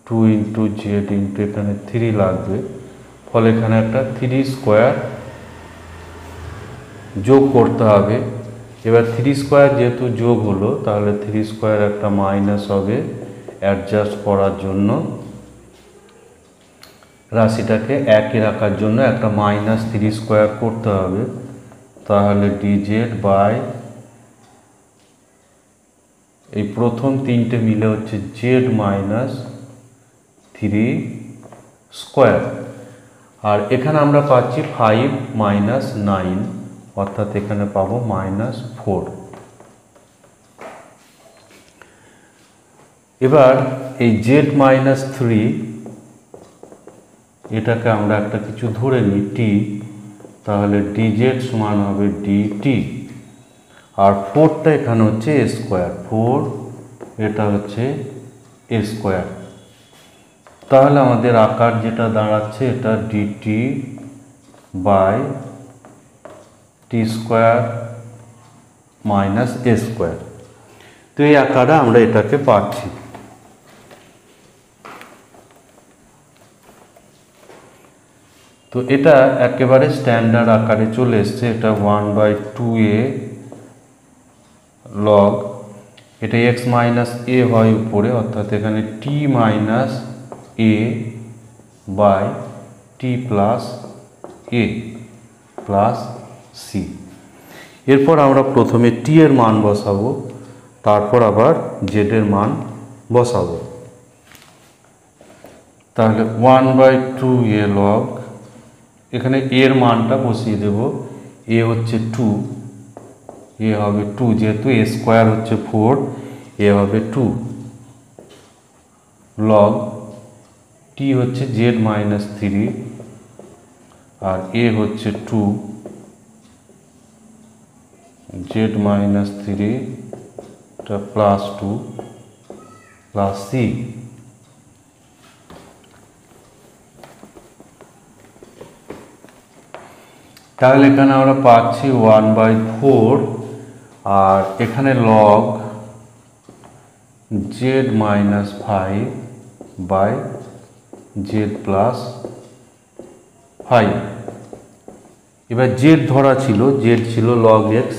2 ইন্টু জেড ইন্টু এখানে 3 লাগবে, ফলে এখানে একটা 3 স্কোয়ার যোগ করতে হবে। এবার 3 স্কোয়ার যেহেতু যোগ হলো, তাহলে 3 স্কোয়ার একটা মাইনাস হবে, অ্যাডজাস্ট করার জন্য রাশিটাকে একই রাখার জন্য একটা মাইনাস 3 স্কোয়ার করতে হবে। তাহলে ডিজেড বাই এই প্রথম তিনটে মিলে হচ্ছে জেড মাইনাস 3 স্কোয়ার, আর এখানে আমরা পাচ্ছি 5 মাইনাস 9, অর্থাৎ এখানে পাবো -4। এবার এই জেড মাইনাস 3 এটাকে আমরা একটা কিছু ধরে নিই টি, তাহলে ডিজেড সমান হবে ডিটি, আর 4টা এখানে হচ্ছে এ স্কোয়ার, 4 এটা হচ্ছে এ স্কোয়ার। তাহলে আমাদের আকার যেটা দাঁড়াচ্ছে এটা dt by t square minus A square. তো এই আকারে আমরা এটাকে পাচ্ছি। তো এটা একেবারে স্ট্যান্ডার্ড আকারে চলে এসছে, এটা 1/2a লগ, এটা x মাইনাস এ হয় উপরে, অর্থাৎ এখানে t minus a by t plus a plus c. এরপর আমরা প্রথমে টি এর মান বসাবো, তারপর আবার জেড এর মান বসাবো। তাহলে 1/2a লগ, এখানে এর মানটা বসিয়ে দেব, এ হচ্ছে 2, এ হবে 2, যেহেতু এ স্কোয়ার হচ্ছে 4, এ হবে 2 লগ টি হচ্ছে জেড মাইনাস 3 আর এ হচ্ছে 2 z minus 3 plus 2 plus c. তাহলে এখানে আমরা পাচ্ছি 1/4, আর এখানে log z minus 5 by z plus 5। এবার জেড ধরা ছিল, জেড ছিল লগ এক্স,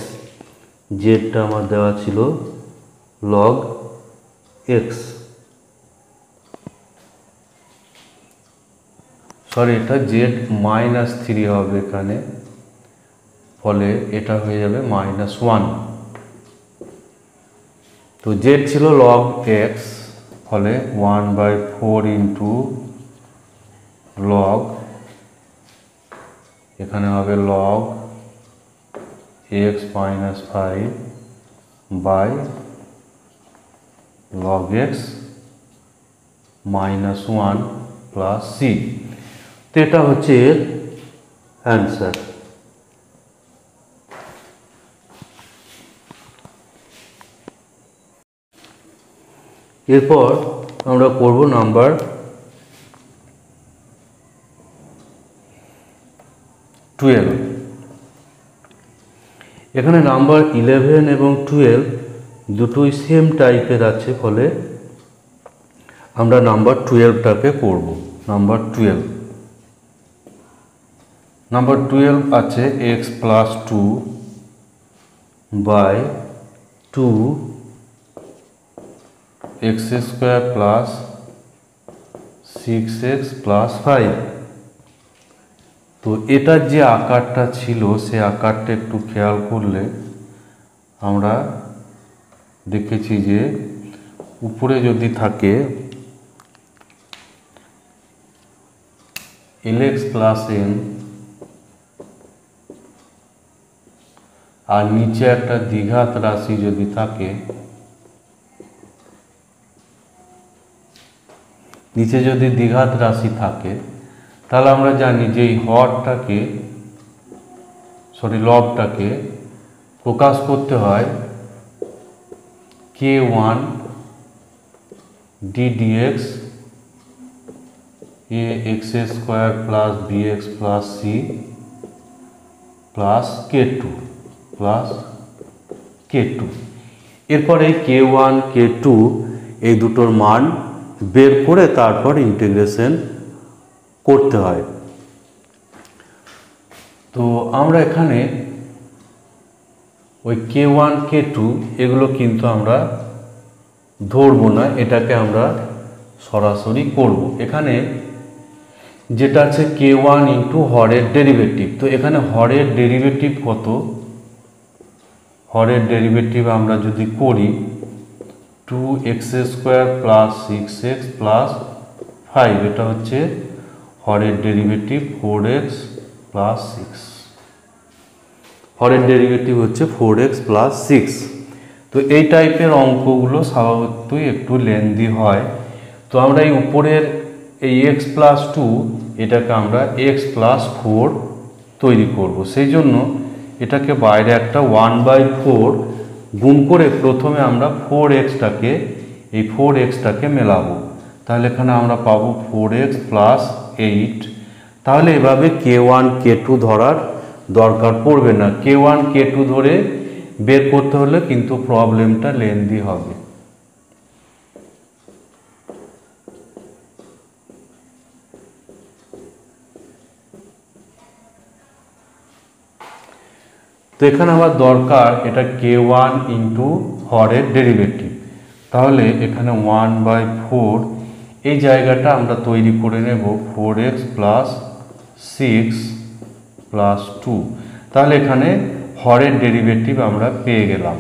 জেডটা আমার দেওয়া ছিল লগ এক্স, সরি এটা জেড মাইনাস 3 হবে এখানে, ফলে এটা হয়ে যাবে -1। তো জেড ছিল লগ এক্স, ফলে 1/4 ইন্টু লগ, এখানে হবে log x minus 5 by log x -1 plus C. তো এটা হচ্ছে এর অ্যান্সার। এরপর আমরা করব নাম্বার 12। এখানে নাম্বার 11 এবং 12 দুটোই সেম টাইপের আছে, ফলে আমরা নাম্বার 12টাকে করব। নাম্বার 12 আছে x plus 2 by 2 x square plus 6x plus 5। তো এটার যে আকারটা ছিল সে আকারটা একটু খেয়াল করলে আমরা দেখেছি যে উপরে যদি থাকে lx প্লাস n আর নিচে একটা দ্বিঘাত রাশি যদি থাকে, নিচে যদি দ্বিঘাত রাশি থাকে তাহলে আমরা জানি যে এই লবটাকে প্রকাশ করতে হয় k1 ddx ax square plus bx plus c plus k2 এরপর এই k1 k2 এই দুটোর মান বের করে তারপর ইন্টিগ্রেশন করতে হয়। তো আমরা এখানে ওই k1 k2 এগুলো কিন্তু আমরা ধরবো না, এটাকে আমরা সরাসরি করব। এখানে যেটা আছে k1 ইন্টু হরের ডেরিভেটিভ, তো এখানে হরের ডেরিভেটিভ কত, হরের ডেরিভেটিভ আমরা যদি করি 2x square plus 6x plus 5, এটা হচ্ছে হরের ডেরিভেটিভ 4x প্লাস 6, হরের ডেরিভেটিভ হচ্ছে 4x প্লাস 6। তো এই টাইপের অঙ্কগুলো স্বাভাবিকই একটু লেন্দি হয়। তো আমরা এই উপরের এই x প্লাস 2 এটাকে আমরা x প্লাস 4 তৈরি করব। সেই জন্য এটাকে বাইরে একটা 1/4 গুণ করে প্রথমে আমরা 4xটাকে মেলাবো, তাহলে এখানে আমরা পাবো 4x প্লাস 8। তাহলে এভাবে k1 k2 ধরার দরকার পড়বে না, k1 k2 ধরে বের করতে হলে কিন্তু প্রবলেমটা লেন্দি হবে। তো এখানে আমার দরকার এটা k1 ইন্টু হরের ডেরিভেটিভ, তাহলে এখানে 1/4 এই জায়গাটা আমরা তৈরি করে নেব 4x প্লাস 6 প্লাস 2, তাহলে এখানে হরের ডেরিভেটিভ আমরা পেয়ে গেলাম।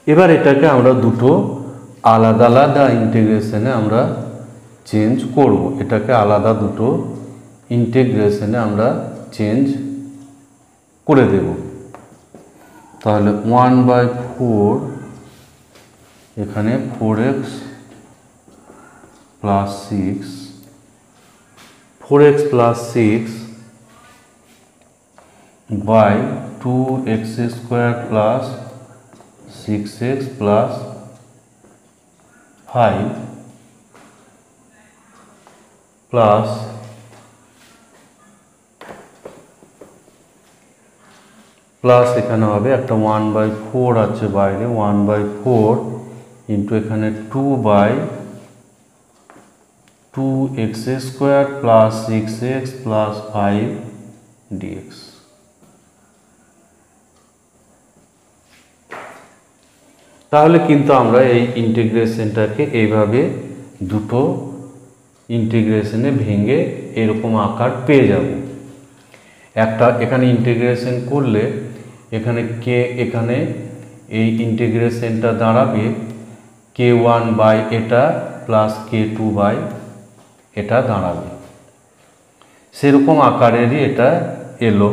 এবার এটাকে আমরা দুটো আলাদা আলাদা ইন্টিগ্রেশনে আমরা চেঞ্জ করব, এটাকে আলাদা দুটো ইন্টিগ্রেশনে আমরা চেঞ্জ করে দেব। তাহলে 1/4 এখানে 4x plus 6 by 2x square plus 6x plus 5 plus এখানে হবে একটা 1/4 আছে বাইরে, 1/4 ইন্টু এখানে 2x square plus 6x plus 5 dx। তাহলে কিন্তু আমরা এই ইন্টিগ্রেশনটাকে এইভাবে দুটো ইন্টিগ্রেশনে ভেঙে এরকম আকার পেয়ে যাব। একটা এখানে ইন্টিগ্রেশন করলে এখানে এই ইন্টিগ্রেশনটা দাঁড়াবে k1 বাই এটা প্লাস k2 বাই এটা দাঁড়াবে, সেরকম আকারেরই এটা এলো।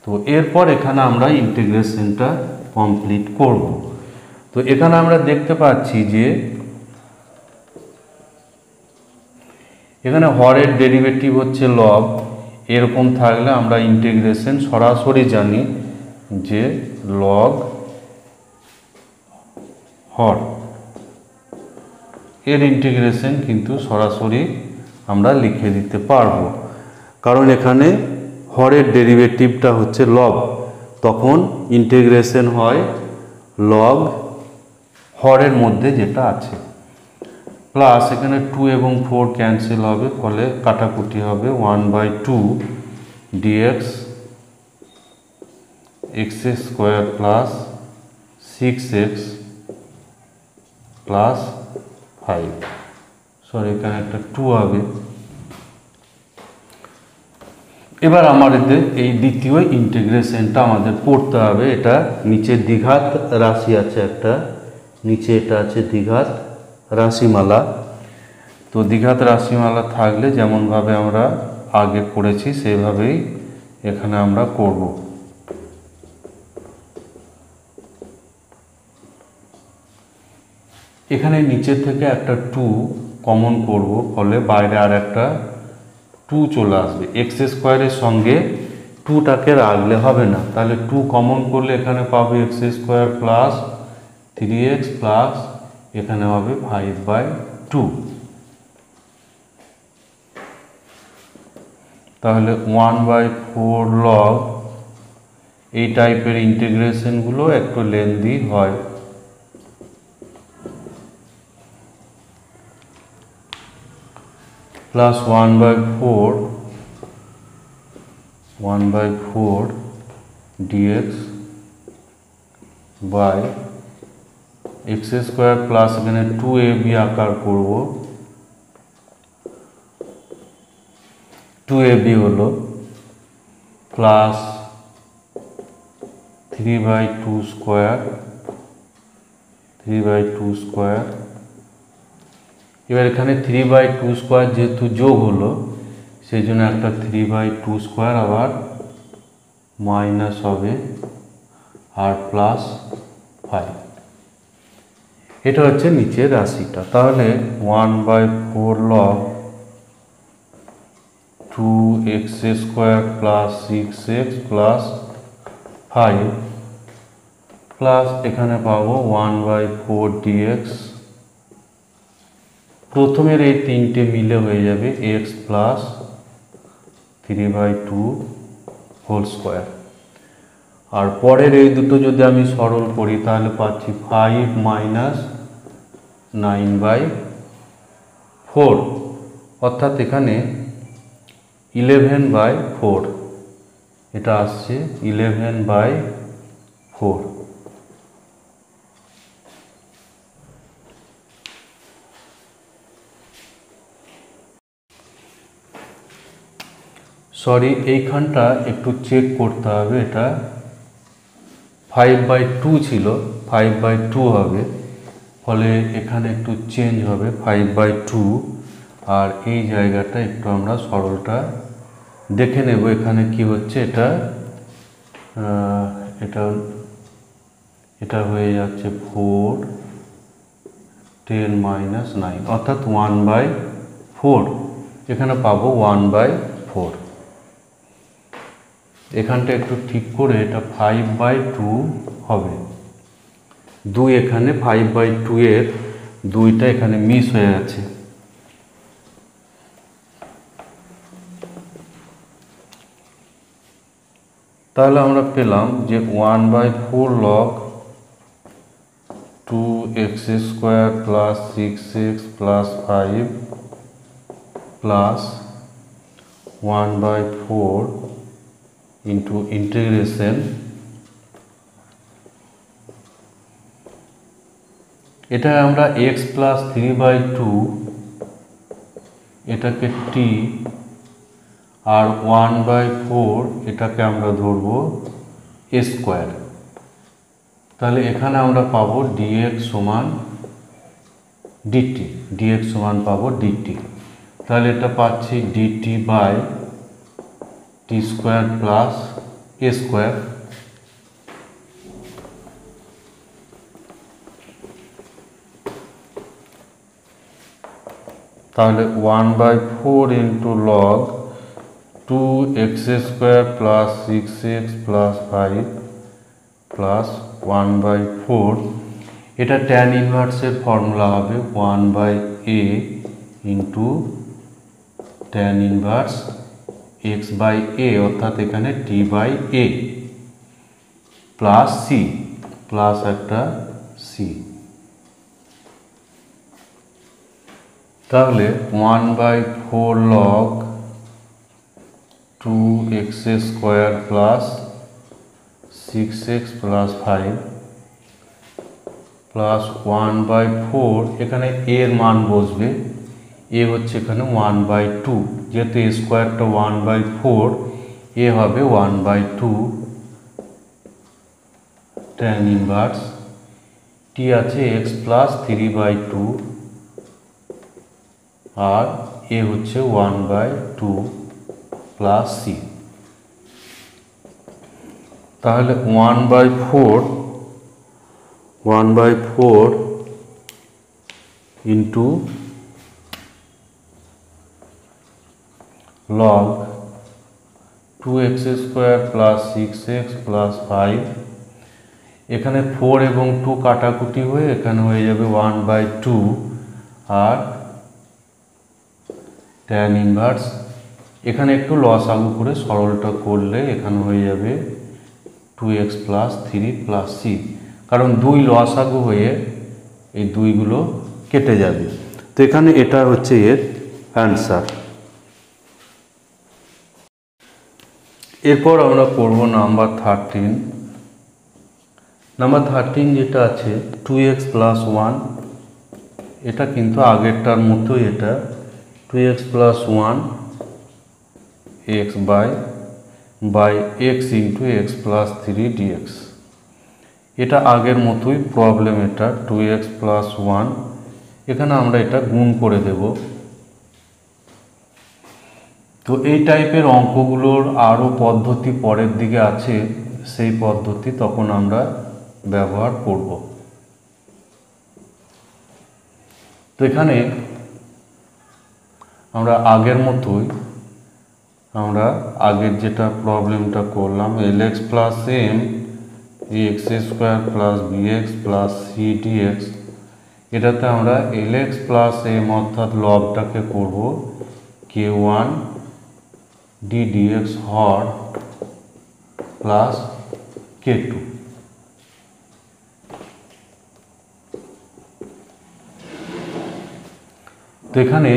তো এরপর এখানে আমরা ইন্টিগ্রেশনটা কমপ্লিট করব। তো এখানে আমরা দেখতে পাচ্ছি যে এখানে হরের ডেরিভেটিভ হচ্ছে লব, এরকম থাকলে আমরা ইন্টিগ্রেশন সরাসরি জানি যে লগ হর, এর ইন্টিগ্রেশন কিন্তু সরাসরি আমরা লিখে দিতে পারবো, কারণ এখানে হরের ডেরিভেটিভটা হচ্ছে লব, তখন ইন্টিগ্রেশন হয় লগ হরের মধ্যে যেটা আছে, প্লাস এখানে 2 এবং 4 ক্যান্সেল হবে, ফলে কাটাকুটি হবে 1/2 dx x square plus 6x plus 5, sorry এখানে একটা 2 হবে। এবার আমাদের এই দ্বিতীয় ইন্টিগ্রেশনটা আমাদের করতে হবে। এটা নিচে দ্বিঘাত রাশি আছে একটা, নিচে এটা আছে দ্বিঘাত রাশিমালা। তো দ্বিঘাত রাশিমালা থাকলে যেমনভাবে আমরা আগে করেছি সেভাবেই এখানে আমরা করব। এখানে নিচের থেকে একটা 2 কমন করব, ফলে বাইরে আর একটা 2 চলে আসবে। এক্স স্কোয়ারের সঙ্গে 2টাকে রাখলে হবে না, তাহলে 2 কমন করলে এখানে পাবো x square plus 3x plus এখানে হবে 5/2। তাহলে 1/4 লগ এই টাইপের ইন্টিগ্রেশনগুলো একটু লেন্দি হয়। Plus 1/4 dx by x square plus এখানে 2ab আকার করব, 2ab হলো প্লাস 3/2 স্কোয়ার এবার এখানে 3/2 স্কোয়ার যেহেতু যোগ হলো সেই জন্য একটা 3/2 স্কোয়ার আবার মাইনাস হবে আর প্লাস 5। এটা হচ্ছে নিচের রাশিটা। তাহলে 1/4 log 2x square plus 6x plus 5 plus এখানে পাবো 1/4 dx। প্রথমের এই তিনটে মিলে হয়ে যাবে x প্লাস 3/2 হোল স্কোয়ার। আর পরের এই দুটো যদি আমি সরল করি তাহলে পাচ্ছি 5 মাইনাস 9/4, অর্থাৎ এখানে 11/4, এটা আসছে 11/4। সরি, এইখানটা একটু চেক করতে হবে, এটা 5/2 ছিল, 5/2 হবে, ফলে এখানে একটু চেঞ্জ হবে 5/2। আর এই জায়গাটা একটু আমরা সরলটা দেখে নেব এখানে কি হচ্ছে। এটা হয়ে যাচ্ছে 4 10 মাইনাস 9, অর্থাৎ 1/4, এখানে পাবো 1/4। এখানটা একটু ঠিক করে এটা 5/2 হবে। 2 এখানে 5/2 এর 2টা এখানে মিস হয়ে গেছে। তাহলে আমরা পেলাম যে 1/4 log 2x square plus 6x plus 5 plus 1/4 into integration, এটা আমরা x প্লাস 3/2 এটাকে t আর 1/4 এটাকে আমরা ধরবো স্কোয়ার। তাহলে এখানে আমরা পাবো dx সমান পাবো dt। তাহলে এটা পাচ্ছি dt by t square plus A square. তাহলে 1/4 into log 2x square plus 6x plus 5 plus 1/4, এটা ট্যান ইনভার্সের ফর্মুলা হবে 1/a into tan inverse x/a, অর্থাৎ এখানে t/a প্লাস c, প্লাস একটা c। তাহলে 1/4 log 2x square plus 6x plus 5 plus 1/4, এখানে এর মান বসবে, এ হচ্ছে এখানে 1/2, যেহেতু এ স্কোয়ারটা 1/4, এ হবে 1/2 ট্যান ইনভার্স টি আছে x প্লাস 3/2 আর এ হচ্ছে 1/2 প্লাস সি। তাহলে 1/4 into log 2x square plus 6x plus 5, এখানে 4 এবং 2 কাটাকুটি হয়ে এখানে হয়ে যাবে 1/2 আর tan ইনভার্স, এখানে একটু লসাগু করে সরলটা করলে এখানে হয়ে যাবে 2x প্লাস 3 প্লাস c, কারণ 2 লসাগু হয়ে এই 2গুলো কেটে যাবে। তো এখানে এটা হচ্ছে এর অ্যান্সার। এরপর আমরা করব নাম্বার 13। নাম্বার 13 যেটা আছে 2x প্লাস 1, এটা কিন্তু আগেরটার মতোই, এটা 2x প্লাস 1 x by x into x plus 3 dx, এটা আগের মতোই প্রবলেম। এটা 2x প্লাস 1, এখানে আমরা এটা গুণ করে দেব। তো এই টাইপের অঙ্কগুলোর আরও পদ্ধতি পরের দিকে আছে, সেই পদ্ধতি তখন আমরা ব্যবহার করব। তো এখানে আমরা আগের মতোই আমরা আগের যেটা প্রবলেমটা করলাম lx plus m x square plus bx plus c dx, এটাতে আমরা lx প্লাস m অর্থাৎ লবটাকে করব k1 d dx হর প্লাস k2। তো এখানে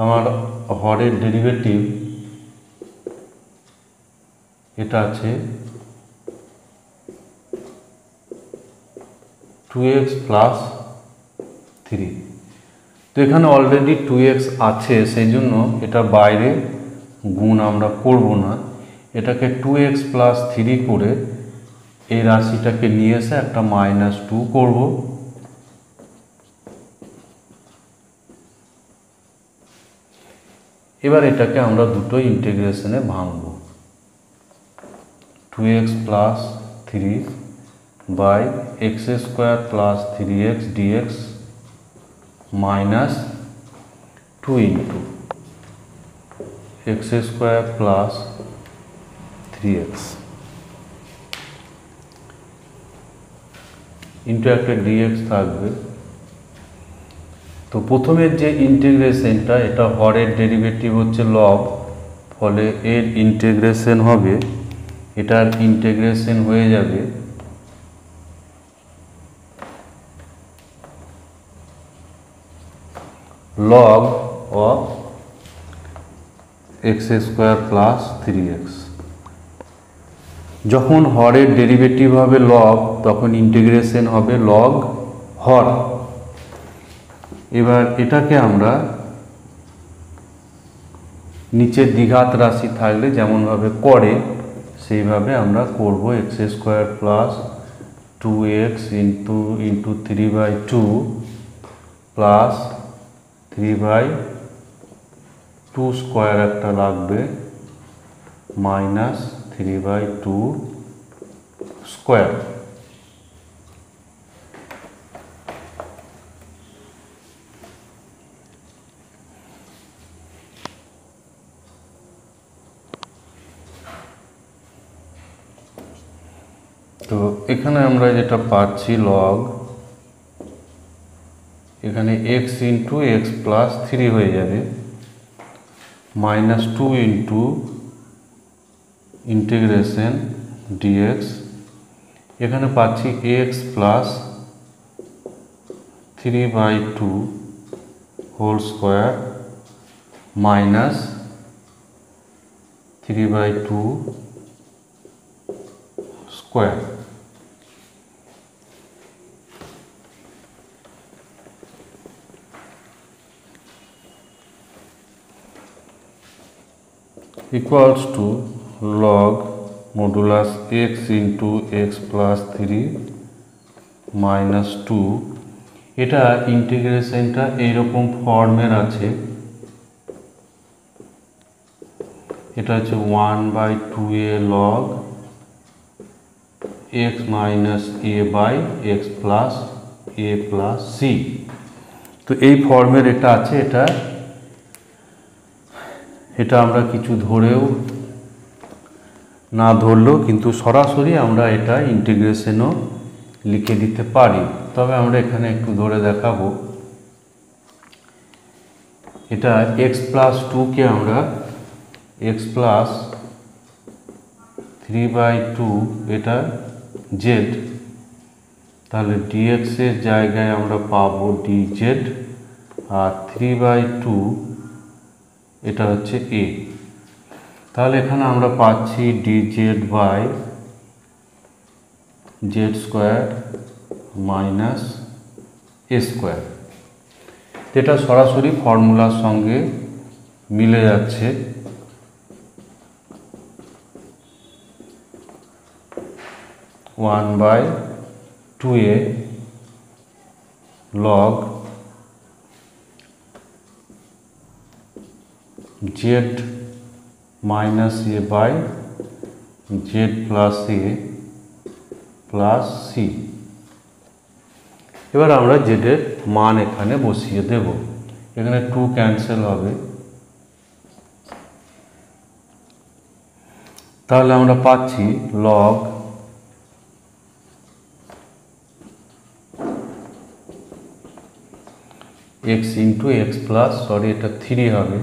আমার হরের ডেরিভেটিভ এটা আছে 2x প্লাস 3। তো এখানে অলরেডি 2x আছে, সেই জন্য এটা বাইরে গুণ আমরা করব না, এটাকে 2x প্লাস 3 করে এই রাশিটাকে নিয়ে এসে একটা -2 করব। এবার এটাকে আমরা দুটো ইন্টিগ্রেশনে ভাঙব। 2x plus 3 by x square plus 3x dx minus 2 into x square plus 3x into একটা dx থাকবে। তো প্রথমের যে ইন্টিগ্রেশনটা, এটা হরের ডেরিভেটিভ হচ্ছে লব, ফলে এর ইন্টিগ্রেশন হবে, এটার ইন্টিগ্রেশন হয়ে যাবে log of x square plus 3x। যখন হরের ডেরিভেটিভ হবে লব, তখন ইন্টিগ্রেশন হবে লগ হর। এবার এটাকে আমরা নিচে দ্বিঘাত রাশি থাকলে যেমনভাবে করে সেইভাবে আমরা করব। x square plus 2x into 3/2 plus 3/2 square একটা লাগবে মাইনাস 3/2 স্কোয়ার। তো এখানে আমরা যেটা পাচ্ছি লগ, এখানে x ইন্টু x প্লাস 3 হয়ে যাবে -2 ইন্টু ইন্টিগ্রেশন dx, এখানে পাচ্ছি x plus 3/2 whole square minus 3/2 square. equals to log modulus x into x plus 3 minus 2 এটা ইন্টিগ্রেশনটা এইরকম ফর্মের আছে, এটা হচ্ছে 1/2a log x minus a by x plus a plus c। তো এই ফর্মের এটা আছে, এটা আমরা কিছু ধরেও না ধরলেও কিন্তু সরাসরি আমরা এটা ইন্টিগ্রেশনও লিখে দিতে পারি। তবে আমরা এখানে একটু ধরে দেখাবো। এটা x plus 2 কে আমরা x plus 3/2 এটা z, তাহলে dx এর জায়গায় আমরা পাবো dz, আর 3/2 এটা হচ্ছে a। তাহলে এখানে আমরা পাচ্ছি dz by z square minus a square. এটা সরাসরি ফর্মুলার সঙ্গে মিলে যাচ্ছে। One by 2a log z minus a by z plus a plus c। এবার আমরা z এর মান এখানে বসিয়ে দেব। এখানে 2 ক্যান্সেল হবে, তাহলে আমরা পাচ্ছি log x into x plus, sorry এটা 3 হবে,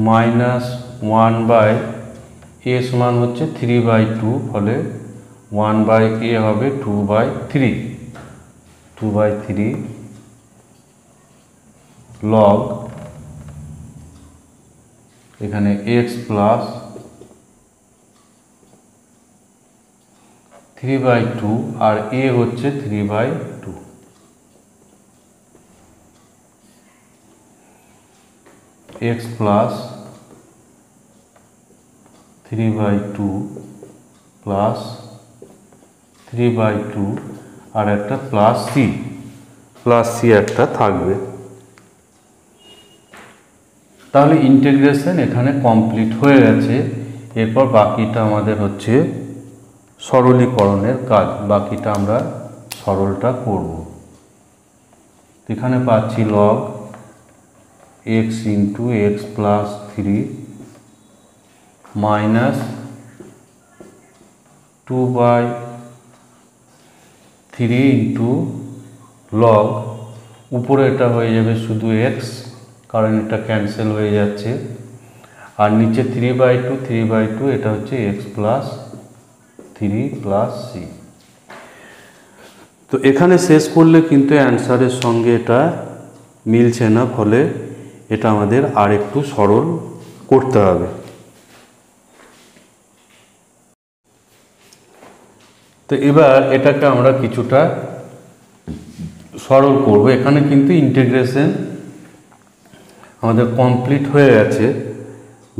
মাইনাস 1/a সমান হচ্ছে 3/2, ফলে 1/a হবে 2/3 log এখানে x প্লাস 3/2 আর a হচ্ছে 3/2, x প্লাস 3/2 প্লাস 3/2 আর একটা প্লাস c একটা থাকবে। তাহলে ইন্টিগ্রেশন এখানে কমপ্লিট হয়ে গেছে। এরপর বাকিটা আমাদের হচ্ছে সরলীকরণের কাজ, বাকিটা আমরা সরলটা করব। এখানে পাচ্ছি log x into x plus 3 minus 2/3 into log, উপরে এটা হয়ে যাবে শুধু x, কারণ এটা ক্যান্সেল হয়ে যাচ্ছে, আর নিচে 3/2 এটা হচ্ছে x প্লাস 3 প্লাস c। তো এখানে শেষ করলে কিন্তু অ্যান্সারের সঙ্গে এটা মিলছে না, ফলে এটা আমাদের আর একটু সরল করতে হবে। তো এবার এটাকে আমরা কিছুটা সরল করব। এখানে কিন্তু ইন্টিগ্রেশন আমাদের কমপ্লিট হয়ে গেছে,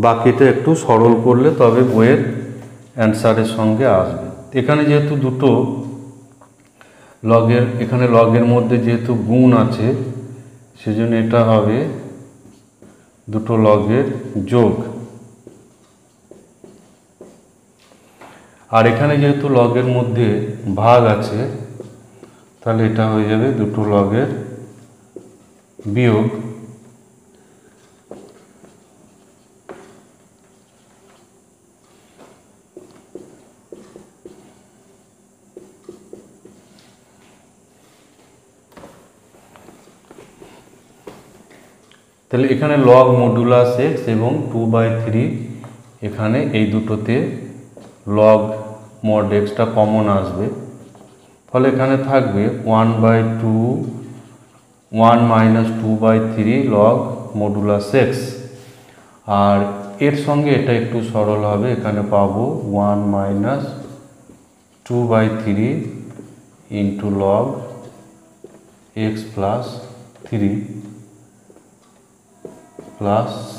বাকিটা একটু সরল করলে তবে বইয়ের অ্যান্সারের সঙ্গে আসবে। এখানে যেহেতু দুটো লগের, এখানে লগের মধ্যে যেহেতু গুণ আছে, সেজন্য এটা হবে দুটো লগের যোগ, আর এখানে যেহেতু লগের মধ্যে ভাগ আছে, তাহলে এটা হয়ে যাবে দুটো লগের বিয়োগ। তাহলে এখানে লগ মডুলাস এক্স এবং 2/3, এখানে এই দুটোতে লগ মড এক্সটা কমন আসবে, ফলে এখানে থাকবে 1 মাইনাস 2/3 লগ মডুলাস এক্স, আর এর সঙ্গে এটা একটু সরল হবে, এখানে পাবো 1 minus 2/3 into log x plus 3 plus c।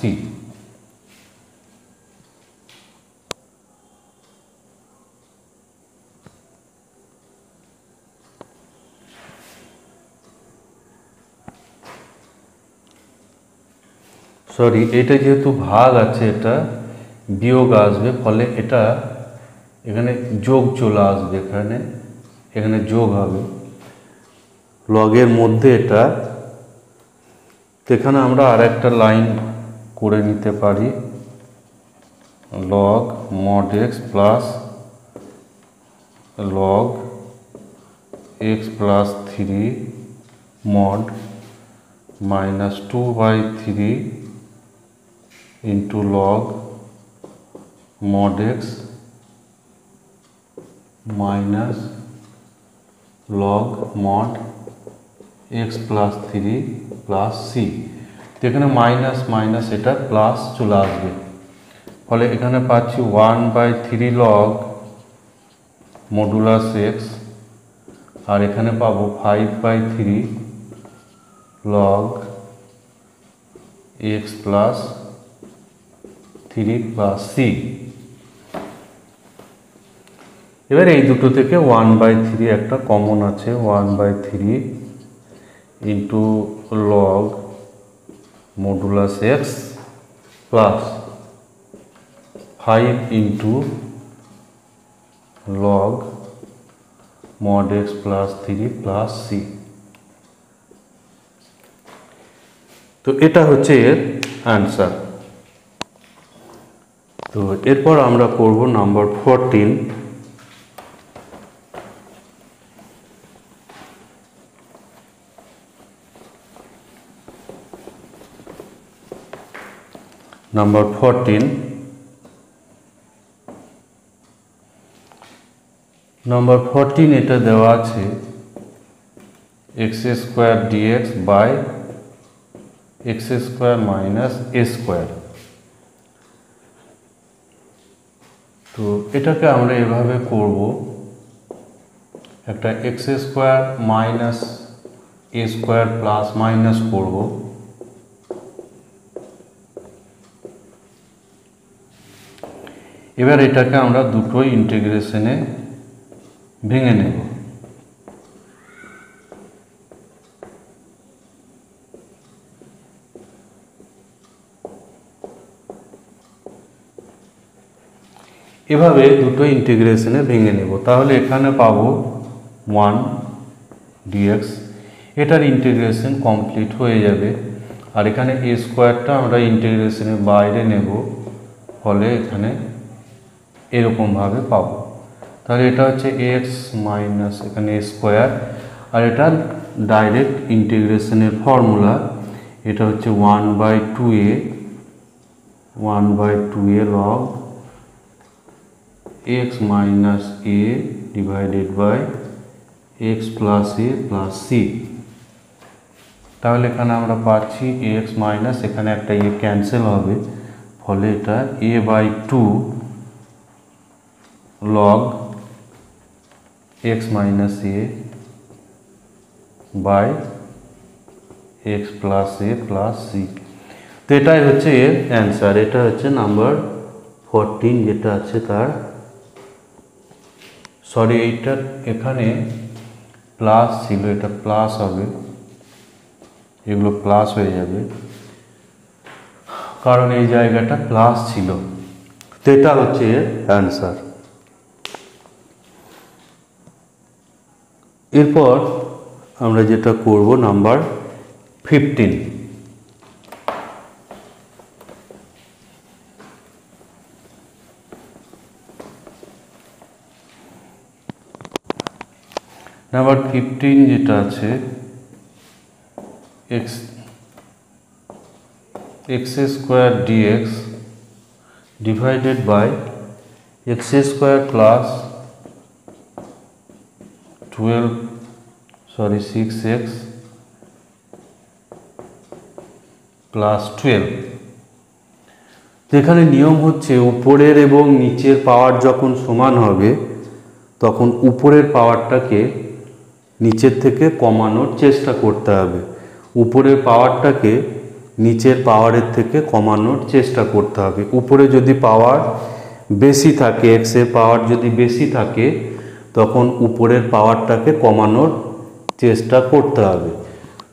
Sorry, এটা যেহেতু ভাগ আছে এটা বিয়োগ আসবে, ফলে এটা এখানে যোগ চলে আসবে, এখানে যোগ হবে লগের মধ্যে এটা। তো এখানে আমরা আর একটা লাইন করে নিতে পারি, log mod x plus log x plus 3 mod -2/3 into log mod x minus log mod x plus 3 plus C. তো এখানে মাইনাস মাইনাস এটা প্লাস চলে আসবে, ফলে এখানে পাচ্ছি 1/3 লগ মডুলাস এক্স, আর এখানে পাবো 5/3 log x plus 3 plus c. এবার এই দুটো থেকে 1/3 একটা কমন আছে, 1/3 into log modulus x plus 5 into log mod x plus 3 plus C. তো এটা হচ্ছে এর অ্যান্সার। তো এরপর আমরা করব নাম্বার 14। নাম্বার 14 এটা দেওয়া আছে x² dx by x² minus a square. তো এটাকে আমরা এভাবে করব, একটা x² minus a square plus minus করব, এবার এটাকে আমরা দুটো ইন্টিগ্রেশনে ভেঙে নেব। এভাবে দুটো ইন্টিগ্রেশনে ভেঙে নেব, তাহলে এখানে পাবো 1 dx, এটার ইন্টিগ্রেশন কমপ্লিট হয়ে যাবে। আর এখানে a স্কোয়ারটা আমরা ইন্টিগ্রেশনের বাইরে নেব, ফলে এখানে এরকমভাবে পাবো। তাহলে এটা হচ্ছে এক্স মাইনাস এখানে a স্কোয়ার, আর এটা ডাইরেক্ট ইন্টিগ্রেশনের ফর্মুলা, এটা হচ্ছে 1/2a log x minus a divided by x plus a plus c। তাহলে এখানে আমরা পাচ্ছি x মাইনাস এখানে একটা a ক্যান্সেল হবে, ফলে এটা a/2 log x minus a by x plus a plus c। তো এটাই হচ্ছে এর অ্যান্সার। এটা হচ্ছে নাম্বার 14 যেটা আছে তার। সরি, এইটা এখানে প্লাস ছিল, এটা প্লাস হবে, এগুলো প্লাস হয়ে যাবে কারণ এই জায়গাটা প্লাস ছিল। তো এটা হচ্ছে এর অ্যান্সার। এরপর আমরা যেটা করব নাম্বার 15। নাম্বার 15 যেটা আছে x² dx divided by x² plus 6x plus 12। যেখানে নিয়ম হচ্ছে উপরের এবং নিচের পাওয়ার যখন সমান হবে তখন উপরের পাওয়ারটাকে নিচের থেকে কমানোর চেষ্টা করতে হবে, উপরের পাওয়ারটাকে নিচের পাওয়ারের থেকে কমানোর চেষ্টা করতে হবে। উপরে যদি পাওয়ার বেশি থাকে, এক্স এর পাওয়ার যদি বেশি থাকে, তখন উপরের পাওয়ারটাকে কমানোর চেষ্টা করতে হবে।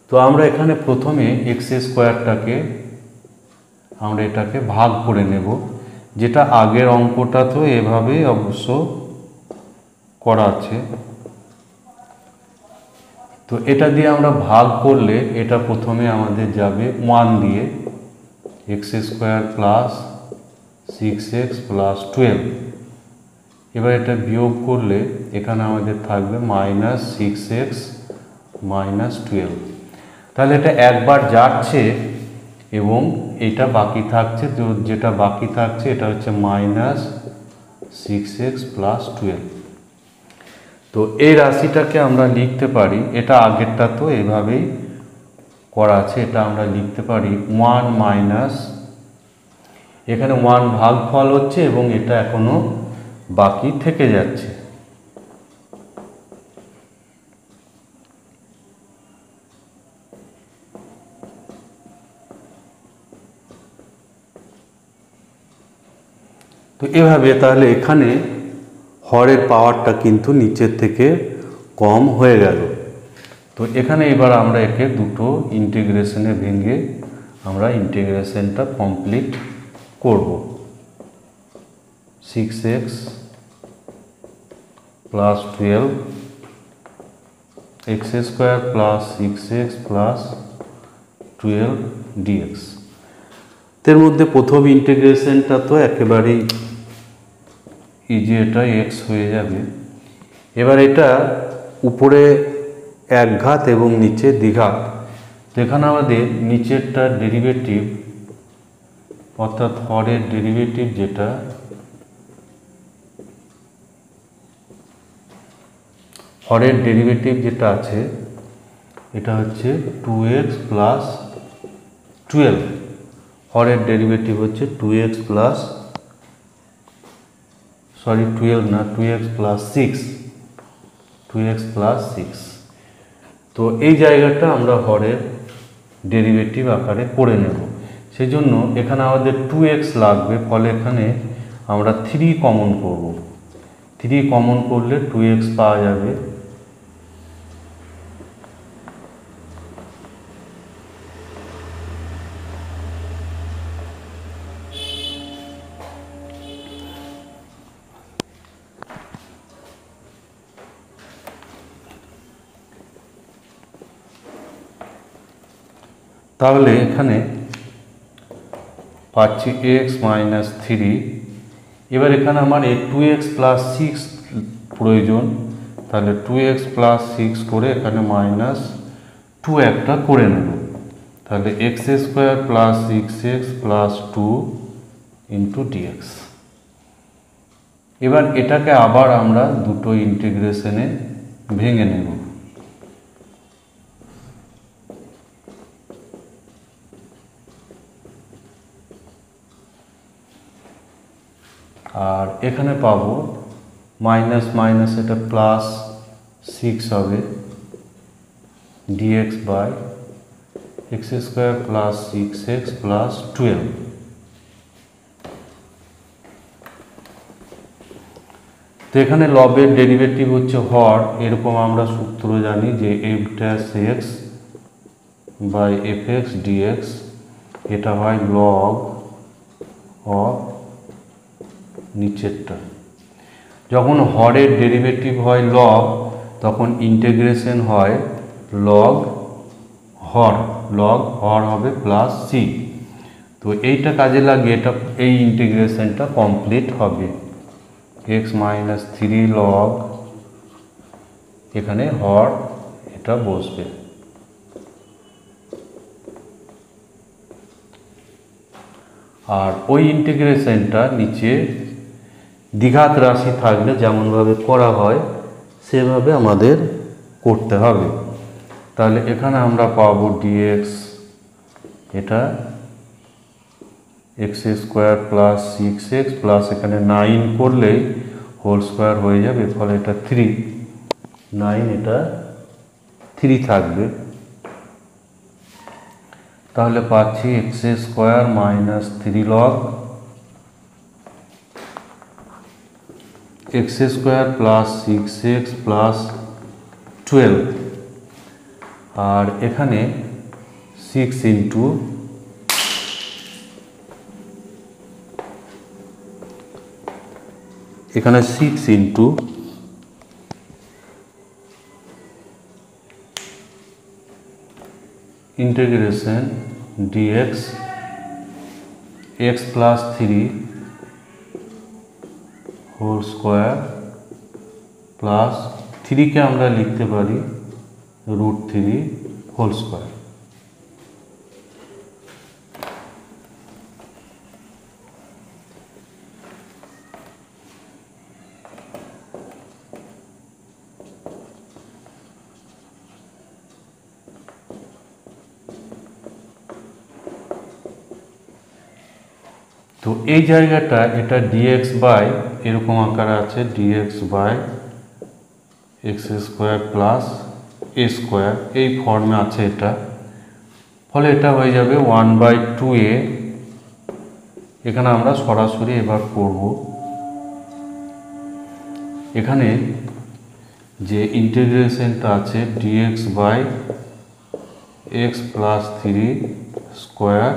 তো আমরা এখানে প্রথমে এক্স স্কোয়ারটাকে আমরা এটাকে ভাগ করে নেব, যেটা আগের অঙ্কটা তো এভাবেই অবশ্য করা আছে। তো এটা দিয়ে আমরা ভাগ করলে এটা প্রথমে আমাদের যাবে 1 দিয়ে, x square plus 6x plus 12। এবার এটা বিয়োগ করলে এখানে আমাদের থাকবে মাইনাস 6x মাইনাস 12। তাহলে এটা একবার যাচ্ছে এবং এটা বাকি থাকছে, তো যেটা বাকি থাকছে এটা হচ্ছে মাইনাস 6x প্লাস 12। তো এই রাশিটাকে আমরা লিখতে পারি, এটা আগেরটা তো এভাবেই করা আছে, এটা আমরা লিখতে পারি 1 মাইনাস, এখানে 1 ভাগফল হচ্ছে এবং এটা এখনো বাকি থেকে যাচ্ছে। তো এভাবে তাহলে এখানে হরের পাওয়ারটা কিন্তু নিচের থেকে কম হয়ে গেল। তো এখানে এবার আমরা একে দুটো ইন্টিগ্রেশনে ভেঙে আমরা ইন্টিগ্রেশনটা কমপ্লিট করব। 6x plus 12 x square plus 6x plus 12 dx। এর মধ্যে প্রথম ইন্টিগ্রেশনটা তো একেবারেই ইজি, এটা x হয়ে যাবে। এবার এটা উপরে এক ঘাত এবং নিচে দ্বিঘাত, তো এখানে আমাদের নিচেরটা ডেরিভেটিভ অর্থাৎ হরের ডেরিভেটিভ যেটা আছে এটা হচ্ছে 2x প্লাস 12। হরের ডেরিভেটিভ হচ্ছে 2x প্লাস 12 না 2x প্লাস 6। তো এই জায়গাটা আমরা হরের ডেরিভেটিভ আকারে করে নেব, সেই জন্য এখানে আমাদের 2x লাগবে, ফলে এখানে আমরা 3 কমন করব। 3 কমন করলে 2x পাওয়া যাবে। তাহলে এখানে পাচ্ছি x মাইনাস 3। এবার এখানে আমার এই 2x প্লাস 6 প্রয়োজন, তাহলে 2x প্লাস 6 করে এখানে মাইনাস 2 একটা করে নেব, তাহলে x square plus 6x plus 2 into dx। এবার এটাকে আবার আমরা দুটো ইন্টিগ্রেশনে ভেঙে নেব। আর এখানে পাবো মাইনাস মাইনাস এটা প্লাস 6 হবে dx by x square plus 6x plus 12। তো এখানে লবের ডেরিভেটিভ হচ্ছে হর, এরকম আমরা সূত্র জানি যে f dash x by fx dx, এটা হয় লগ অফ নিচেরটা। যখন হরের ডেরিভেটিভ হয় লগ, তখন ইন্টিগ্রেশন হয় লগ হর হবে প্লাস সি। তো এইটা কাজে লাগিয়ে এটা এই ইন্টিগ্রেশনটা কমপ্লিট হবে। x মাইনাস 3 লগ, এখানে হর এটা বসবে। আর ওই ইন্টিগ্রেশনটা নিচে দ্বিঘাত রাশি থাকলে যেমনভাবে করা হয় সেভাবে আমাদের করতে হবে। তাহলে এখানে আমরা পাবো dx, এটা x square plus 6x plus এখানে 9 করলেই হোল স্কোয়ার হয়ে যাবে, ফলে এটা 9 এটা 3 থাকবে। তাহলে পাচ্ছি x square minus 3 log x square plus 6x plus 12। আর এখানে 6 ইন্টু এখানে 6 into integration D X X plus 3 whole square plus 3কে আমরা লিখতে পারি √3 হোল স্কোয়ার। তো এই জায়গাটা এটা ডিএক্স বাই এরকম আকারে আছে, dx by x square plus A square, এই ফর্মে আছে এটা। ফলে এটা হয়ে যাবে 1/2a। এখানে আমরা সরাসরি এবার করব। এখানে যে ইন্টিগ্রেশনটা আছে dx by x plus 3 square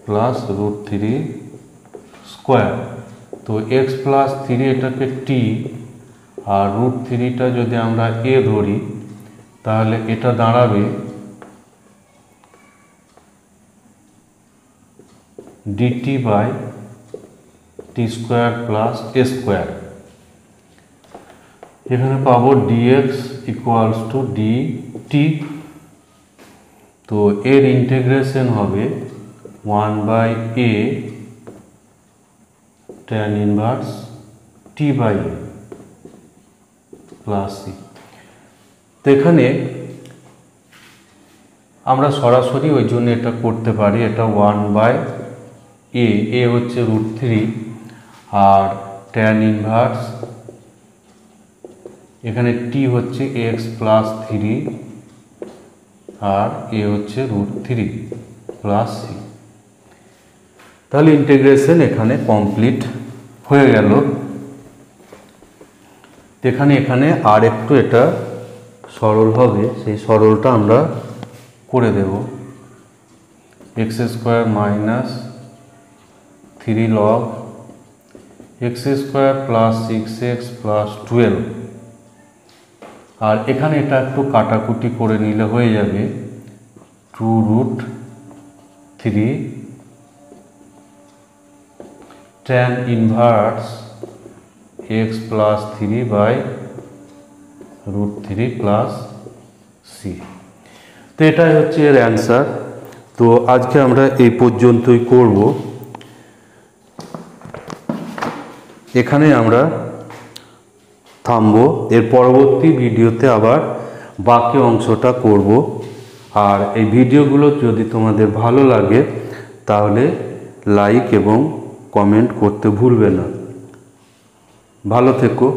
plus √3 square. তো এক্স প্লাস 3 এটাকে টি আর √3টা যদি আমরা এ ধরি তাহলে এটা দাঁড়াবে dt by t square plus A square. এখানে পাবো ডিএক্স ইকুয়ালস টু ডিটি। তো এর ইন্টিগ্রেশন হবে 1/a tan inverse T by a plus C. তো এখানে আমরা সরাসরি ওই জন্য এটা করতে পারি, এটা 1/a, এ হচ্ছে √3 আর tan ইনভার্স এখানে টি হচ্ছে এক্স প্লাস 3 আর এ হচ্ছে √3 প্লাস সি। তাহলে ইন্টিগ্রেশন এখানে কমপ্লিট হয়ে গেল। এখানে আর একটু এটা সরল হবে, সেই সরলটা আমরা করে দেব। X square minus 3 log X square plus 6x plus 12। আর এখানে এটা একটু কাটাকুটি করে নিলে হয়ে যাবে 2√3 tan inverse x plus 3 by √3 plus C. তো এটাই হচ্ছে এর অ্যান্সার। তো আজকে আমরা এই পর্যন্তই করব। এখানে আমরা থামবো, এর পরবর্তী ভিডিওতে আবার বাকি অংশটা করব। আর এই ভিডিওগুলো যদি তোমাদের ভালো লাগে তাহলে লাইক এবং কমেন্ট করতে ভুলবে না। ভালো থেকো।